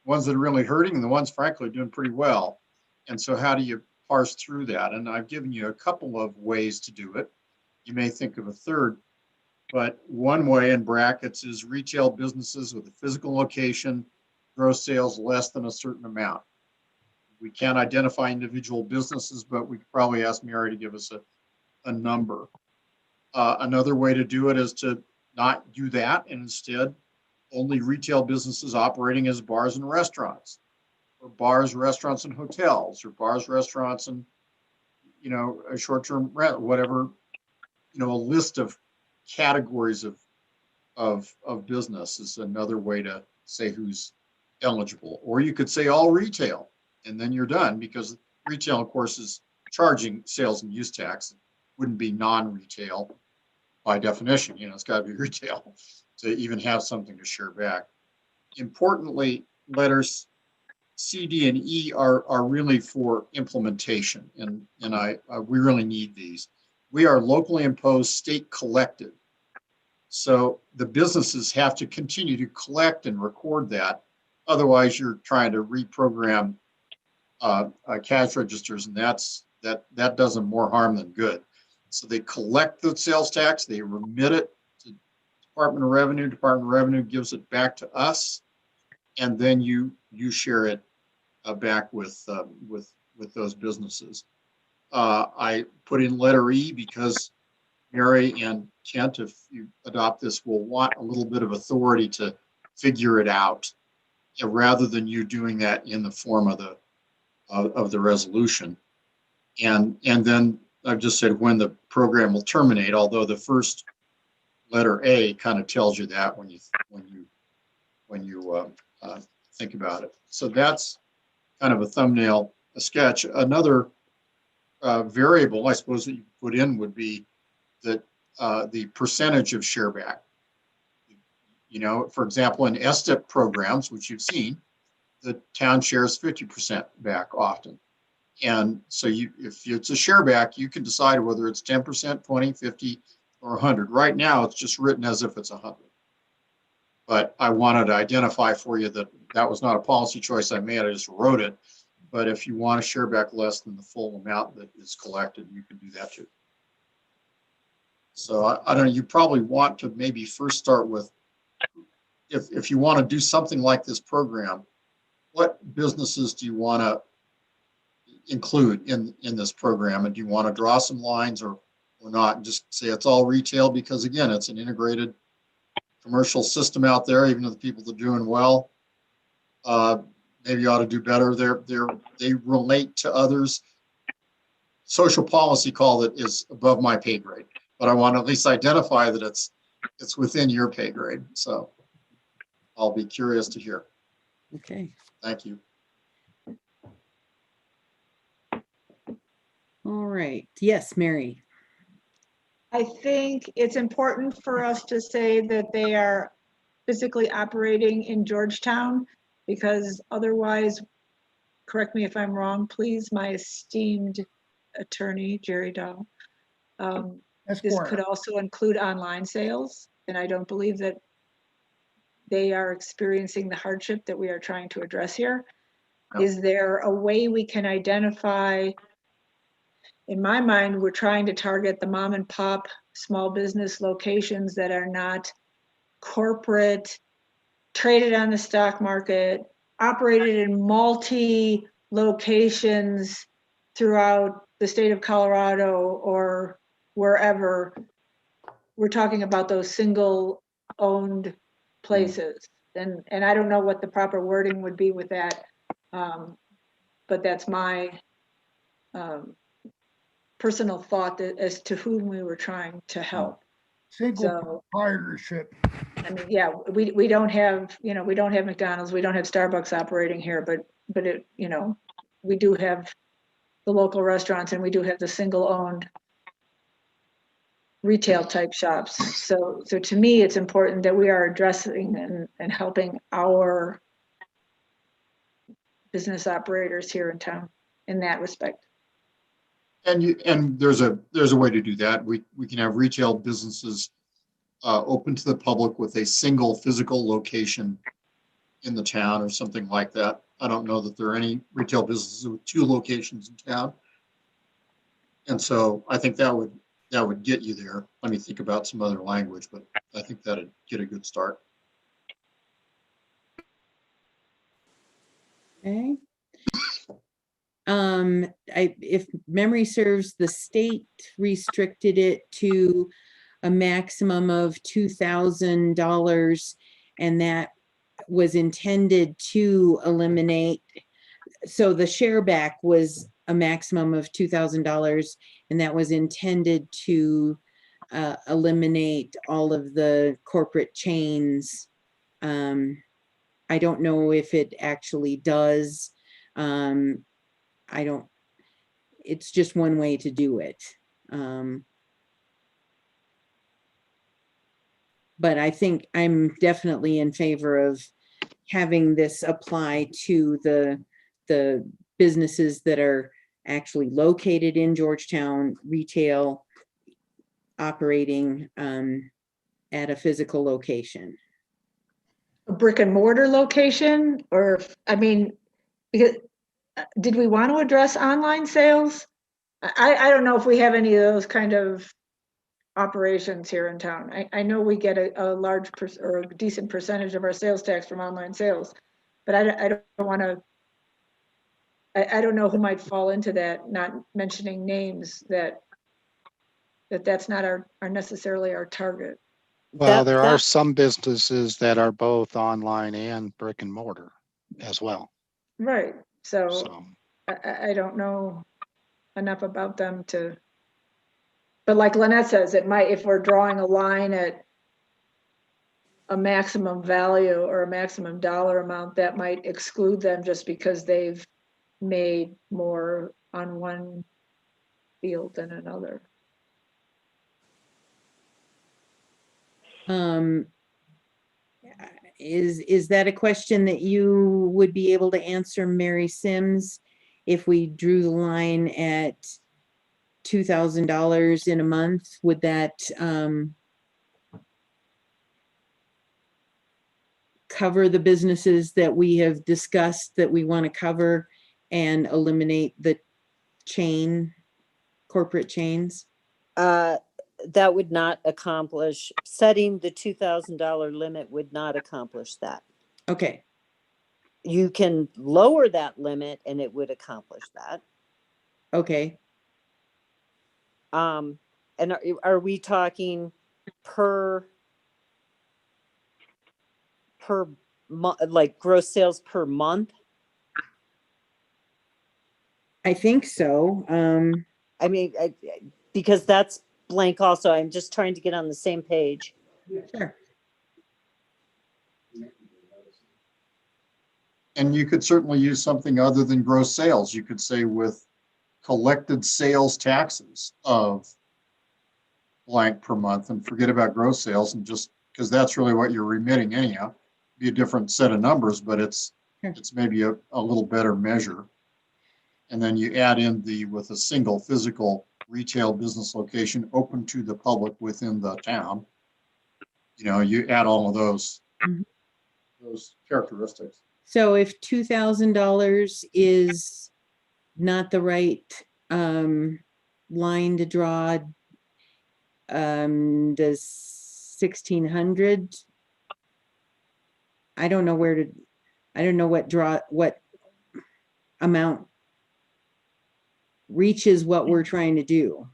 ones that are really hurting, and the ones frankly doing pretty well. And so how do you parse through that? And I've given you a couple of ways to do it. You may think of a third, but one way in brackets is retail businesses with a physical location, gross sales less than a certain amount. We can't identify individual businesses, but we could probably ask Mary to give us a number. Another way to do it is to not do that and instead only retail businesses operating as bars and restaurants, or bars, restaurants, and hotels, or bars, restaurants, and a short-term rent, whatever, a list of categories of business is another way to say who's eligible. Or you could say all retail, and then you're done, because retail, of course, is charging sales and use tax. It wouldn't be non-retail by definition. It's got to be retail to even have something to share back. Importantly, letters C, D, and E are really for implementation, and we really need these. We are locally imposed, state collected. So the businesses have to continue to collect and record that. Otherwise, you're trying to reprogram cash registers, and that does them more harm than good. So they collect the sales tax, they remit it to Department of Revenue. Department of Revenue gives it back to us, and then you share it back with those businesses. I put in letter E because Mary and Kent, if you adopt this, will want a little bit of authority to figure it out, rather than you doing that in the form of the resolution. And then I've just said when the program will terminate, although the first letter A kind of tells you that when you think about it. So that's kind of a thumbnail, a sketch. Another variable, I suppose, that you put in would be that the percentage of share back. For example, in STIP programs, which you've seen, the town shares 50% back often. And so if it's a share back, you can decide whether it's 10%, 20, 50, or 100. Right now, it's just written as if it's 100. But I wanted to identify for you that was not a policy choice I made. I just wrote it. But if you want to share back less than the full amount that is collected, you can do that too. So I don't know, you probably want to maybe first start with, if you want to do something like this program, what businesses do you want to include in this program? And do you want to draw some lines or not, and just say it's all retail? Because again, it's an integrated commercial system out there. Even if the people that are doing well, maybe you ought to do better. They relate to others. Social policy call that is above my pay grade, but I want to at least identify that it's within your pay grade. So I'll be curious to hear. Okay. Thank you. All right. Yes, Mary. I think it's important for us to say that they are physically operating in Georgetown, because otherwise, correct me if I'm wrong, please, my esteemed attorney, Jerry Dahl. This could also include online sales, and I don't believe that they are experiencing the hardship that we are trying to address here. No. Is there a way we can identify? In my mind, we're trying to target the mom and pop small business locations that are not corporate, traded on the stock market, operated in multi locations throughout the state of Colorado or wherever. We're talking about those single owned places. And I don't know what the proper wording would be with that. But that's my personal thought as to whom we were trying to help. Single proprietorship. I mean, yeah, we don't have, we don't have McDonald's, we don't have Starbucks operating here, but it, we do have the local restaurants, and we do have the single owned retail type shops. So to me, it's important that we are addressing and helping our business operators here in town in that respect. And there's a way to do that. We can have retail businesses open to the public with a single physical location in the town or something like that. I don't know that there are any retail businesses with 2 locations in town. And so I think that would get you there. Let me think about some other language, but I think that'd get a good start. Okay. If memory serves, the state restricted it to a maximum of $2,000, and that was intended to eliminate. So the share back was a maximum of $2,000, and that was intended to eliminate all of the corporate chains. I don't know if it actually does. It's just one way to do it. But I think I'm definitely in favor of having this apply to the businesses that are actually located in Georgetown, retail, operating at a physical location. A brick and mortar location, or, I mean, because, did we want to address online sales? I don't know if we have any of those kind of operations here in town. I know we get a large or a decent percentage of our sales tax from online sales, but I don't want to, I don't know who might fall into that, not mentioning names, that's not our necessarily our target. Well, there are some businesses that are both online and brick and mortar as well. Right. So I don't know enough about them to, but like Lynette says, it might, if we're drawing a line at a maximum value or a maximum dollar amount, that might exclude them just because they've made more on one field than another. Is that a question that you would be able to answer, Mary Sims, if we drew the line at $2,000 in a month? Would that cover the businesses that we have discussed that we want to cover and eliminate the corporate chains? That would not accomplish, setting the $2,000 limit would not accomplish that. Okay. You can lower that limit and it would accomplish that. Okay. And are we talking per month, like gross sales per month? I think so. I mean, because that's blank also. I'm just trying to get on the same page. Sure. And you could certainly use something other than gross sales. You could say with collected sales taxes of blank per month, and forget about gross sales, and just, because that's really what you're remitting anyhow. Be a different set of numbers, but it's maybe a little better measure. And then you add in with a single physical retail business location open to the public within the town. You know, you add all of those characteristics. So if $2,000 is not the right line to draw, does 1,600? I don't know what amount reaches what we're trying to do.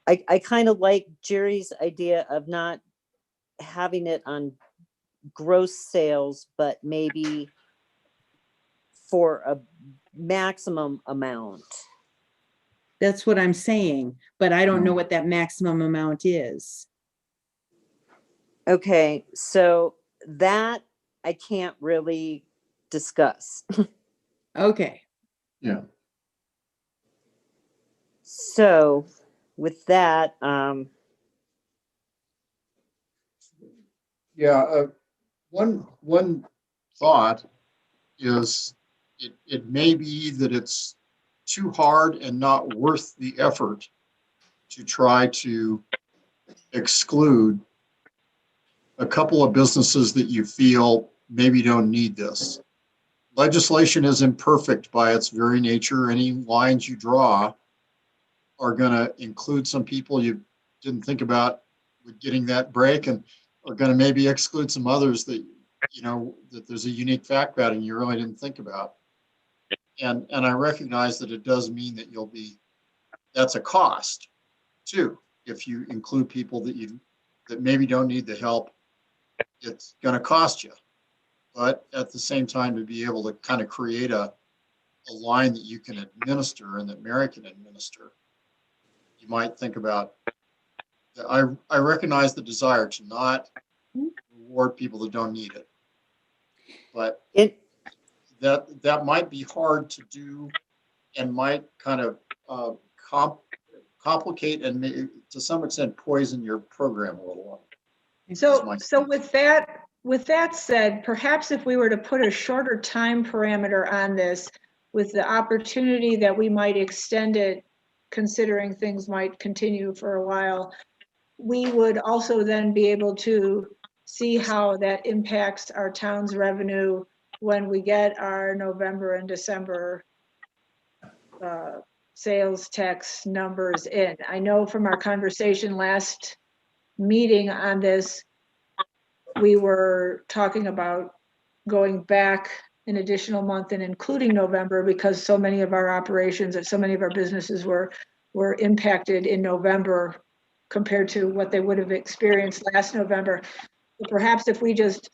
I kind of like Jerry's idea of not having it on gross sales, but maybe for a maximum amount. That's what I'm saying, but I don't know what that maximum amount is. Okay, so that I can't really discuss. Okay. Yeah. So with that, one thought is it may be that it's too hard and not worth the effort to try to exclude a couple of businesses that you feel maybe don't need this. Legislation is imperfect by its very nature. Any lines you draw are going to include some people you didn't think about with getting that break, and are going to maybe exclude some others that, you know, that there's a unique fact pattern you really didn't think about. And I recognize that it does mean that that's a cost too. If you include people that maybe don't need the help, it's going to cost you. But at the same time, to be able to kind of create a line that you can administer and that Mary can administer, you might think about, I recognize the desire to not reward people that don't need it. But that might be hard to do and might kind of complicate and to some extent poison your program a little. So with that said, perhaps if we were to put a shorter time parameter on this, with the opportunity that we might extend it, considering things might continue for a while, we would also then be able to see how that impacts our town's revenue when we get our November and December sales tax numbers in. I know from our conversation last meeting on this, we were talking about going back an additional month and including November, because so many of our operations and so many of our businesses were impacted in November compared to what they would have experienced last November. But perhaps if we just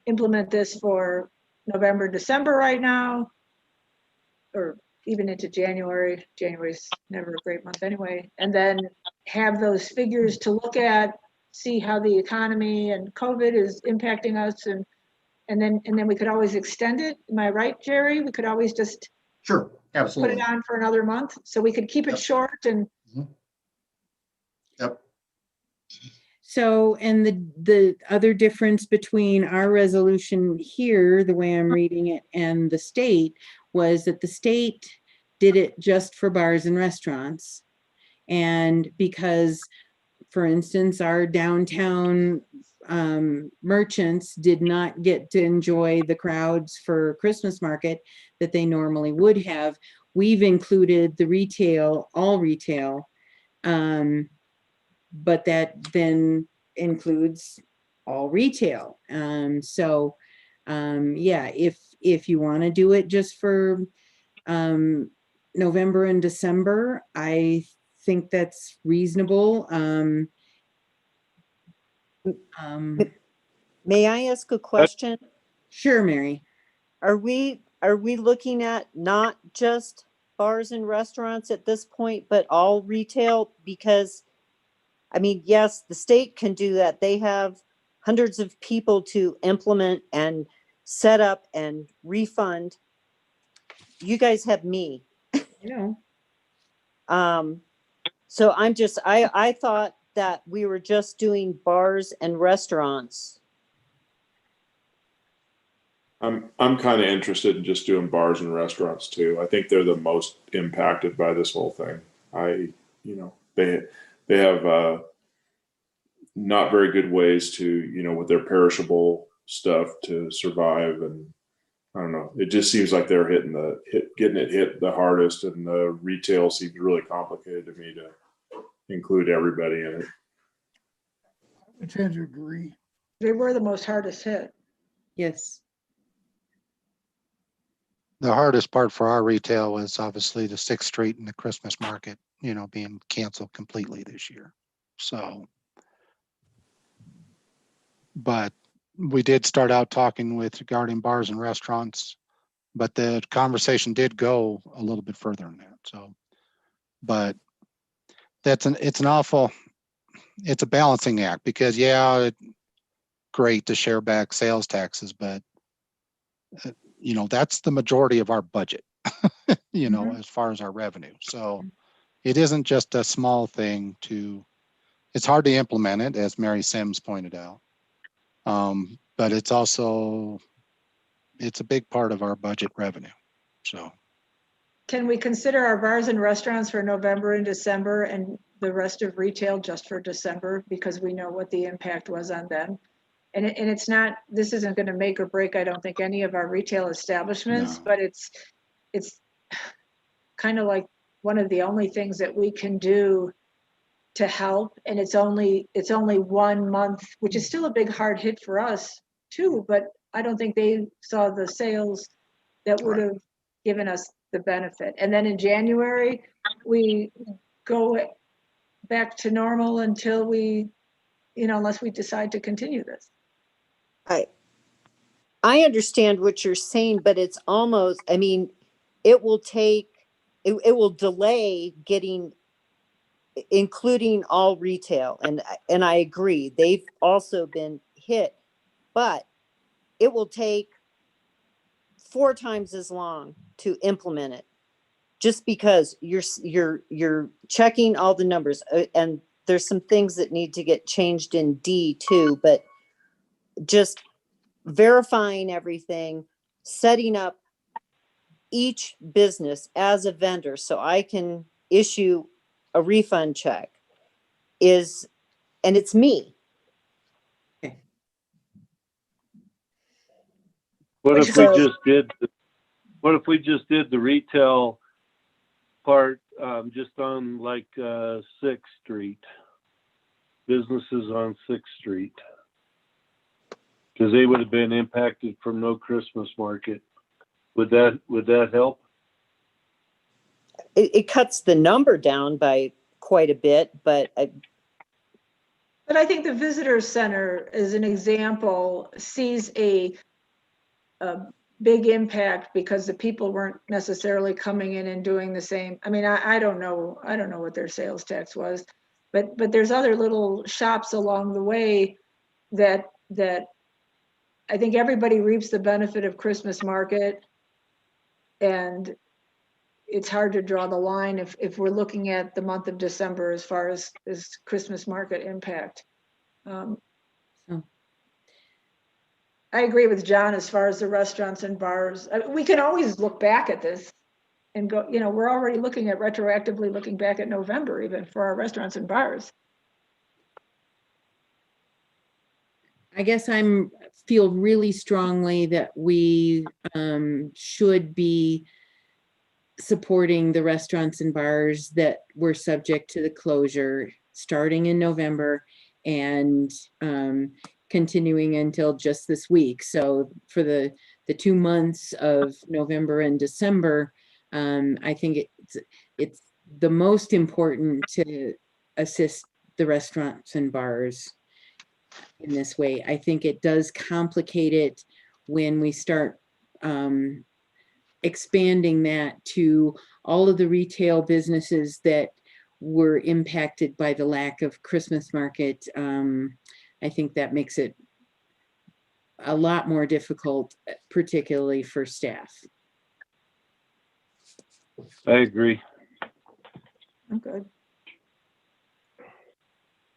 implement this for November, December right now, or even into January. January's never a great month anyway. And then have those figures to look at, see how the economy and COVID is impacting us, and then we could always extend it. Am I right, Jerry? We could always just Sure, absolutely put it on for another month, so we could keep it short and. Yep. So, and the other difference between our resolution here, the way I'm reading it, and the state was that the state did it just for bars and restaurants. And because, for instance, our downtown merchants did not get to enjoy the crowds for Christmas market that they normally would have, we've included the retail, all retail, but that then includes all retail. So yeah, if you want to do it just for November and December, I think that's reasonable. May I ask a question? Sure, Mary. Are we looking at not just bars and restaurants at this point, but all retail? Because, I mean, yes, the state can do that. They have hundreds of people to implement and set up and refund. You guys have me. Yeah. So I thought that we were just doing bars and restaurants. I'm kind of interested in just doing bars and restaurants too. I think they're the most impacted by this whole thing. They have not very good ways to, with their perishable stuff to survive. And I don't know, it just seems like they're getting it hit the hardest, and the retail seems really complicated to me to include everybody in it. I tend to agree. They were the most hardest hit. Yes. The hardest part for our retail was obviously the 6th Street and the Christmas market, being canceled completely this year. So, but we did start out talking regarding bars and restaurants, but the conversation did go a little bit further than that. So, but it's a balancing act, because great to share back sales taxes, but that's the majority of our budget, as far as our revenue. So it isn't just a small thing it's hard to implement it, as Mary Sims pointed out. But it's a big part of our budget revenue. So. can we consider our bars and restaurants for November and December and the rest of retail just for December? Because we know what the impact was on them. And it's not, this isn't going to make or break, I don't think, any of our retail establishments, No. but it's kind of like one of the only things that we can do to help. And it's only 1 month, which is still a big hard hit for us too, but I don't think they saw the sales that would have given us the benefit. And then in January, we go back to normal until we, unless we decide to continue this. I understand what you're saying, but it's almost, I mean, it will delay getting, including all retail. And I agree, they've also been hit, but it will take 4 times as long to implement it, just because you're checking all the numbers, and there's some things that need to get changed in D too, but just verifying everything, setting up each business as a vendor so I can issue a refund check and it's me. What if So- what if we just did the retail part just on like 6th Street? Businesses on 6th Street. Because they would have been impacted from no Christmas market. Would that help? It cuts the number down by quite a bit, but I think the visitor center, as an example, sees a big impact because the people weren't necessarily coming in and doing the same. I mean, I don't know what their sales tax was, but there's other little shops along the way that I think everybody reaps the benefit of Christmas market, and it's hard to draw the line if we're looking at the month of December as far as Christmas market impact. I agree with John as far as the restaurants and bars. We can always look back at this and go, we're already looking at retroactively looking back at November even for our restaurants and bars. I guess feel really strongly that we should be supporting the restaurants and bars that were subject to the closure starting in November and continuing until just this week. So for the 2 months of November and December, I think it's the most important to assist the restaurants and bars in this way. I think it does complicate it when we start expanding that to all of the retail businesses that were impacted by the lack of Christmas market. I think that makes it a lot more difficult, particularly for staff. I agree. Okay.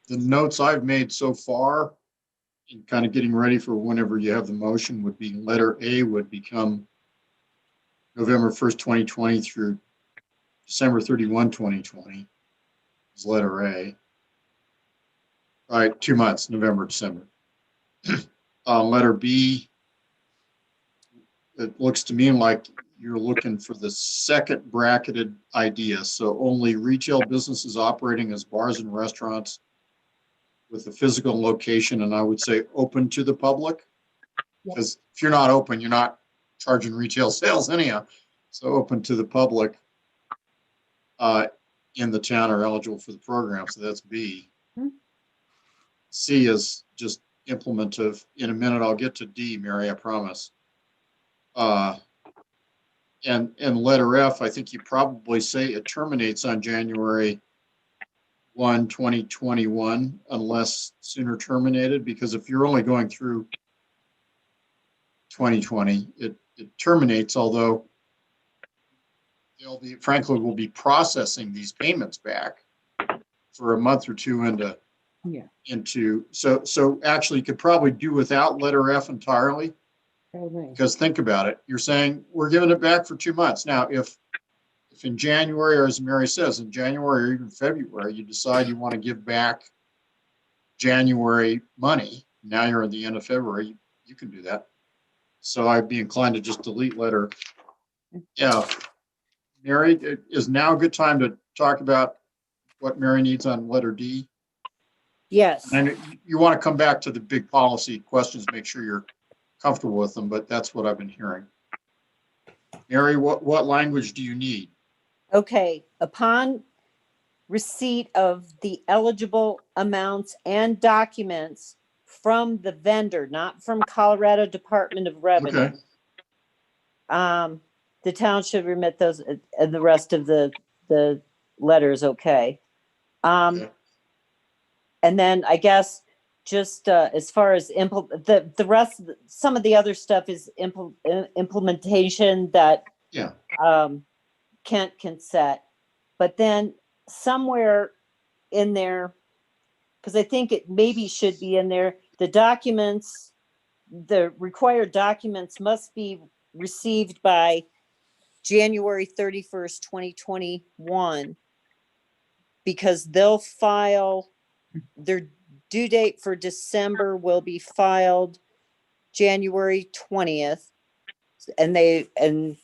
The notes I've made so far, in kind of getting ready for whenever you have the motion, would be letter A would become November 1st, 2020 through December 31, 2020 is letter A. All right, 2 months, November, December. Letter B, it looks to me like you're looking for the second bracketed idea. So only retail businesses operating as bars and restaurants with a physical location, and I would say open to the public. Because if you're not open, you're not charging retail sales anyhow. So open to the public in the town are eligible for the program. So that's B. C is just implementive. In a minute, I'll get to D, Mary, I promise. And letter F, I think you probably say it terminates on January 1, 2021, unless sooner terminated, because if you're only going through 2020, it terminates, although they'll be, frankly, we'll be processing these payments back for a month or two so actually you could probably do without letter F entirely. Because think about it, you're saying we're giving it back for 2 months. Now, if if in January, or as Mary says, in January or even February, you decide you want to give back January money, now you're at the end of February, you can do that. So I'd be inclined to just delete letter F. Mary, is now a good time to talk about what Mary needs on letter D? Yes. And you want to come back to the big policy questions, make sure you're comfortable with them, but that's what I've been hearing. Mary, what language do you need? Okay, upon receipt of the eligible amounts and documents from the vendor, not from Colorado Department of Revenue. Okay. The town should remit those, and the rest of the letters, okay. Okay. And then I guess just as far as the rest, some of the other stuff is implementation that Yeah. Kent can set. But then somewhere in there, because I think it maybe should be in there, the documents, the required documents must be received by January 31st, 2021, because they'll file, their due date for December will be filed January 20th, and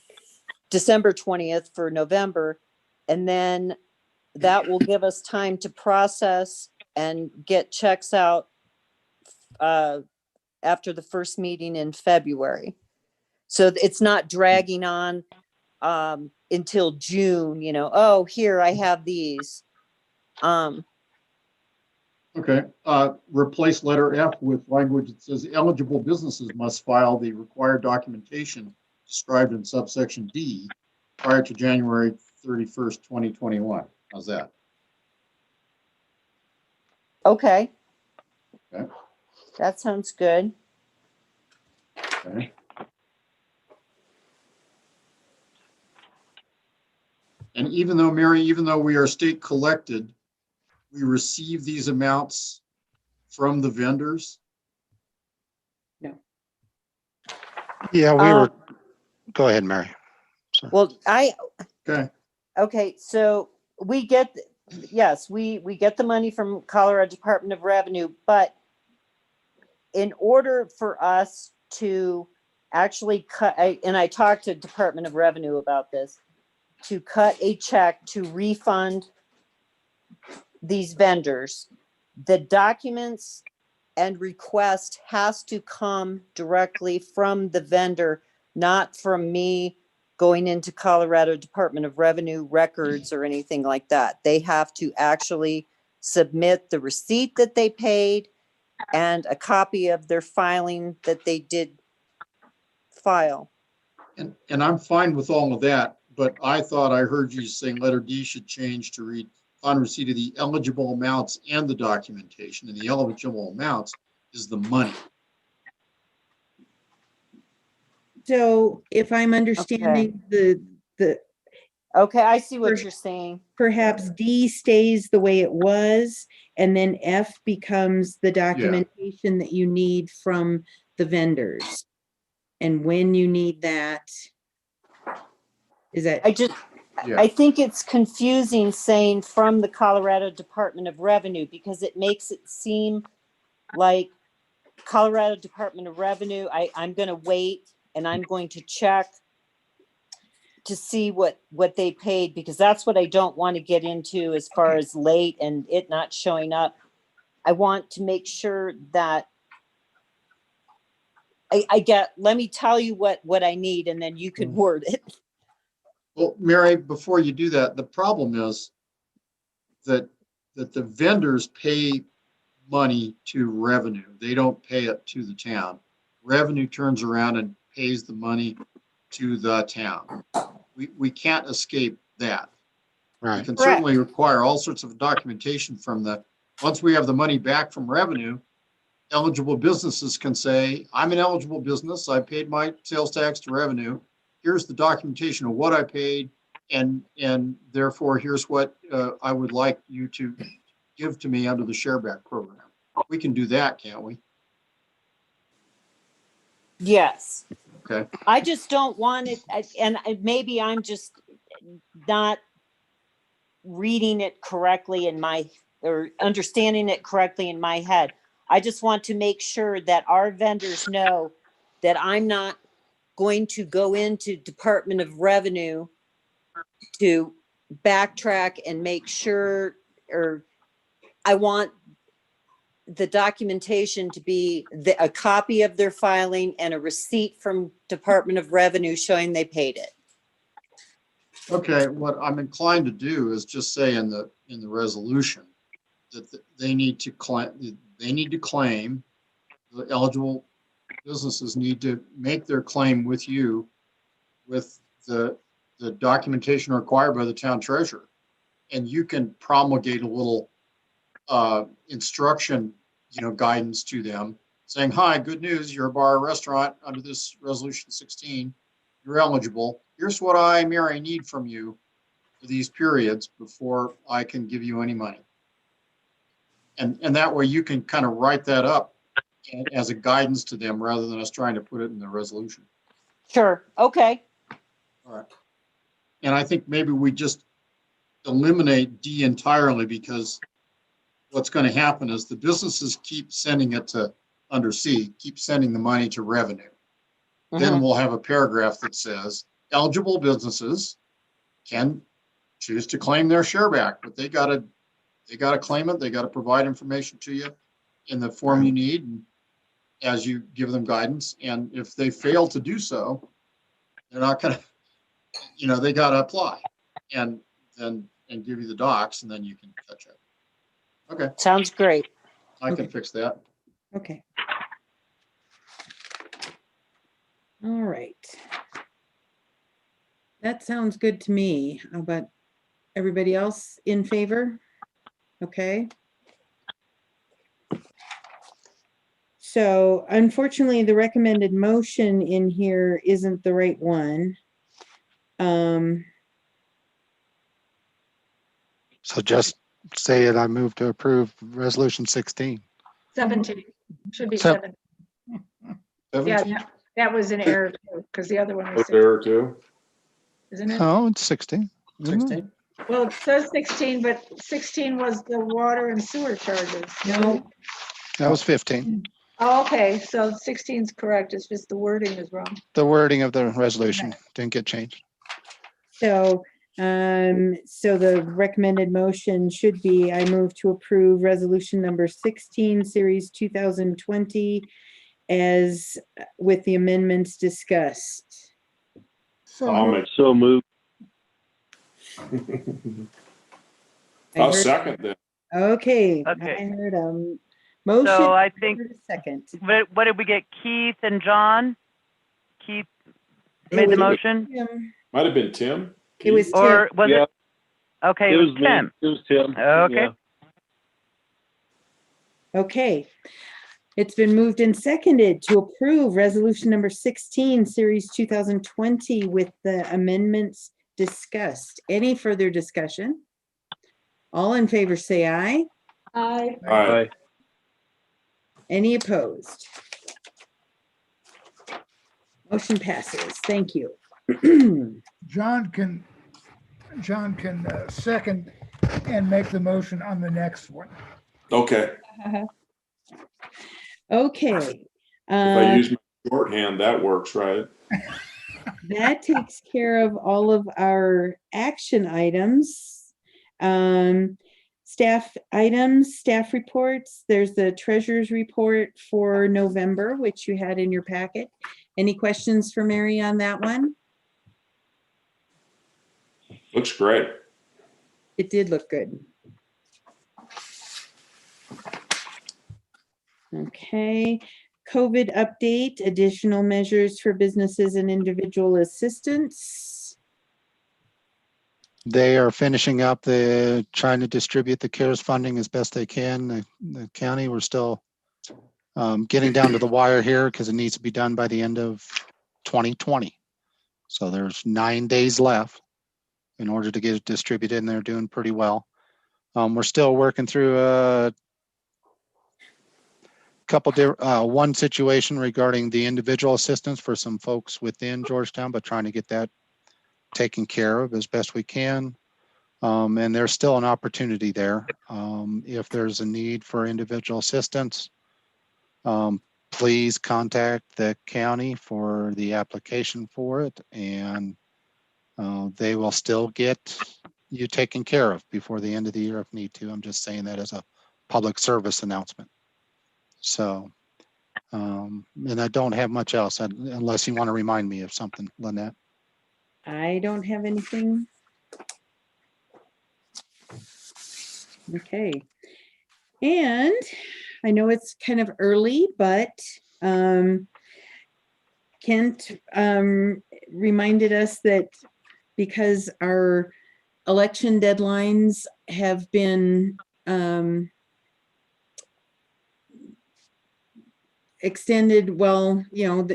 December 20th for November. And then that will give us time to process and get checks out after the first meeting in February. So it's not dragging on until June, oh, here, I have these. Okay, replace letter F with language that says eligible businesses must file the required documentation described in subsection D prior to January 31st, 2021. How's that? Okay. Okay. That sounds good. Okay. And even though, Mary, even though we are state collected, we receive these amounts from the vendors? Yeah, we were, go ahead, Mary. Sorry. Well, Okay. So we get, yes, we get the money from Colorado Department of Revenue, but in order for us to actually cut, and I talked to Department of Revenue about this, to cut a check to refund these vendors, the documents and request has to come directly from the vendor, not from me going into Colorado Department of Revenue records or anything like that. They have to actually submit the receipt that they paid and a copy of their filing that they did file. And I'm fine with all of that, but I thought I heard you saying letter D should change to read on receipt of the eligible amounts and the documentation, and the eligible amounts is the money. So if I'm understanding the Okay, I see what you're saying. Perhaps D stays the way it was, and then F becomes the documentation that you need from the vendors. And when you need that, is that? I think it's confusing saying from the Colorado Department of Revenue, because it makes it seem like Colorado Department of Revenue, I'm going to wait and I'm going to check to see what they paid, because that's what I don't want to get into as far as late and it not showing up. I want to make sure that let me tell you what I need, and then you can word it. Well, Mary, before you do that, the problem is that the vendors pay money to revenue. They don't pay it to the town. Revenue turns around and pays the money to the town. We can't escape that. Right. We can certainly require all sorts of documentation from once we have the money back from revenue, eligible businesses can say, I'm an eligible business. I paid my sales tax to revenue. Here's the documentation of what I paid. And therefore, here's what I would like you to give to me under the shareback program. We can do that, can't we? Yes. Okay. I just don't want it, and maybe I'm just not reading it correctly in my, or understanding it correctly in my head. I just want to make sure that our vendors know that I'm not going to go into Department of Revenue to backtrack and make sure, or I want the documentation to be a copy of their filing and a receipt from Department of Revenue showing they paid it. Okay, what I'm inclined to do is just say in the resolution that they need to claim, the eligible businesses need to make their claim with you with the documentation required by the town treasurer. And you can promulgate a little instruction, guidance to them saying, hi, good news, you're a bar or restaurant under this resolution 16, you're eligible. Here's what I, Mary, need from you for these periods before I can give you any money. And that way you can kind of write that up as a guidance to them rather than us trying to put it in the resolution. Sure. Okay. All right. And I think maybe we just eliminate D entirely, because what's going to happen is the businesses keep sending it to under C, keep sending the money to revenue. Then we'll have a paragraph that says eligible businesses can choose to claim their share back, but they got to claim it. They got to provide information to you in the form you need, and as you give them guidance. And if they fail to do so, they're not going to, they got to apply and give you the docs, and then you can catch up. Okay. Sounds great. I can fix that. Okay. All right. That sounds good to me. How about everybody else in favor? Okay. So unfortunately, the recommended motion in here isn't the right one. So just say it, I move to approve resolution 16. 17, should be So- 7. Yeah, that was an error too, because the other one was 16, Error too. isn't it? Oh, it's 16. 16. Well, it says 16, but 16 was the water and sewer charges. No, That was 15. Oh, okay, so 16 is correct. It's just the wording is wrong. The wording of the resolution didn't get changed. so, so the recommended motion should be, I move to approve resolution number 16, series 2020, as with the amendments discussed. I'll make. So moved. I I'll heard- second that. Okay, Okay. I heard a motion. So I think, heard a second. what did we get? Keith and John? Keith It made the was motion? Tim. Might have been Tim. It was Tim. Or was Yeah. it? Okay, it was me. Tim. It was Tim. Okay. Yeah. Okay. It's been moved and seconded to approve resolution number 16, series 2020 with the amendments discussed. Any further discussion? All in favor, say aye. Aye. All right. Aye. Any opposed? Motion passes. Thank you. John can second and make the motion on the next one. Okay. Okay. If I use my shorthand, that works, right? That takes care of all of our action items. Staff items, staff reports. There's the treasurer's report for November, which you had in your packet. Any questions for Mary on that one? Looks great. It did look good. Okay, COVID update, additional measures for businesses and individual assistance. They are finishing up trying to distribute the CARES funding as best they can. The county, we're still getting down to the wire here because it needs to be done by the end of 2020. So there's 9 days left in order to get it distributed, and they're doing pretty well. We're still working through a couple one situation regarding the individual assistance for some folks within Georgetown, but trying to get that taken care of as best we can. And there's still an opportunity there. If there's a need for individual assistance, please contact the county for the application for it, and they will still get you taken care of before the end of the year if need to. I'm just saying that as a public service announcement. So, and I don't have much else unless you want to remind me of something, Lynette. I don't have anything. Okay. And I know it's kind of early, but Kent reminded us that because our election deadlines have been extended, well, you know,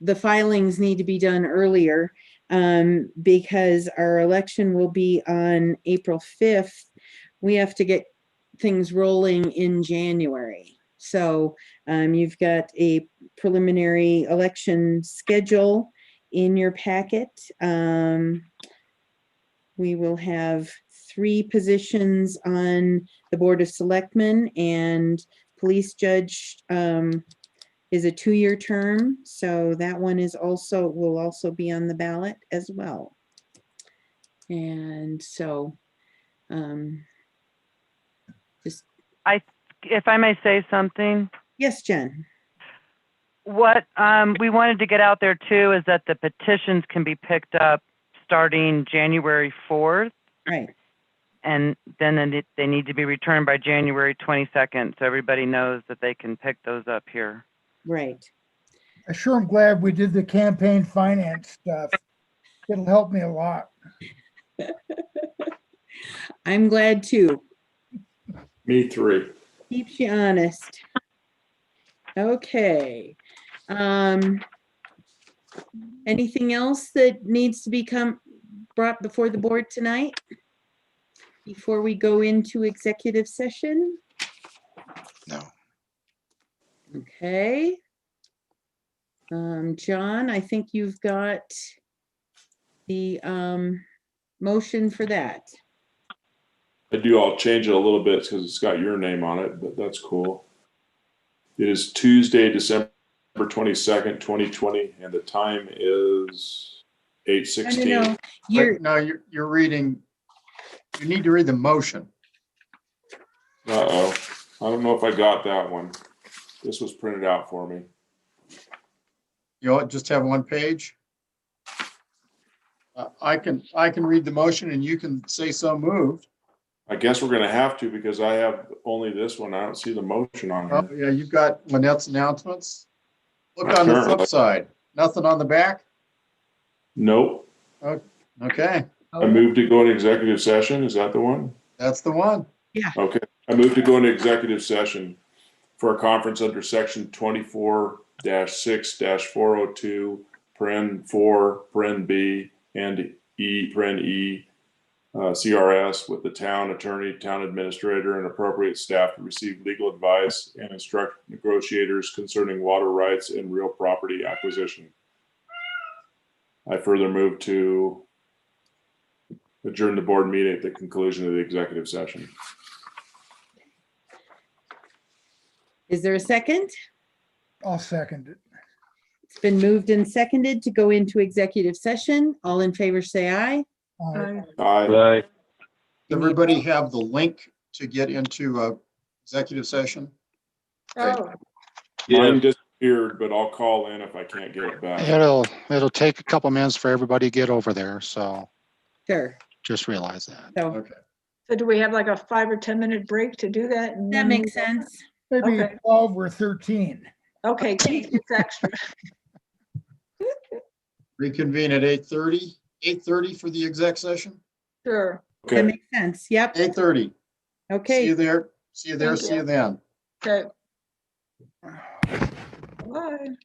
the filings need to be done earlier because our election will be on April 5th. We have to get things rolling in January. So you've got a preliminary election schedule in your packet. We will have 3 positions on the Board of Selectmen, and police judge is a 2-year term. So that one will also be on the ballot as well. And so if I may say something. Yes, Jen. What we wanted to get out there too is that the petitions can be picked up starting January 4th. Right. And then they need to be returned by January 22nd. So everybody knows that they can pick those up here. Right. I sure am glad we did the campaign finance stuff. It'll help me a lot. I'm glad too. Me 3. Keeps you honest. Okay. Anything else that needs to become brought before the board tonight before we go into executive session? No. Okay. John, I think you've got the motion for that. I do. I'll change it a little bit because it's got your name on it, but that's cool. It is Tuesday, December 22nd, 2020, and the time is 8:16. No. You're reading, you need to read the motion. Uh-oh. I don't know if I got that one. This was printed out for me. You just have one page? I can read the motion and you can say so moved. I guess we're gonna have to because I have only this one. I don't see the motion on Oh, here. yeah, you've got Lynette's announcements. Look on the flip side. Nothing on the back? Nope. Oh, okay, I moved to go into executive session. Is that the one? that's the one. Yeah. Okay. I moved to go into executive session for a conference under section 24-6-402, paren 4, paren B, and E, paren E, CRS with the town attorney, town administrator, and appropriate staff to receive legal advice and instruct negotiators concerning water rights and real property acquisition. I further move to adjourn the board meeting at the conclusion of the executive session. Is there a second? I'll second it. It's been moved and seconded to go into executive session. All in favor, say aye. Aye. Aye. Right. Everybody have the link to get into executive session? Oh, Mine disappeared, but I'll call in if I can't get it back. It'll take a couple minutes for everybody to get over there, so Sure. just realize that. So Okay. so do we have like a 5 or 10 minute break to do that? and that then makes move on? sense. Maybe Okay. 12 or 13. Okay, Keith gets extra. Reconvene at 8:30. 8:30 for the exec session? Sure. That Okay. makes sense. Yep. 8:30. See Okay. you there. See you there. Thank See you then. Okay. Bye.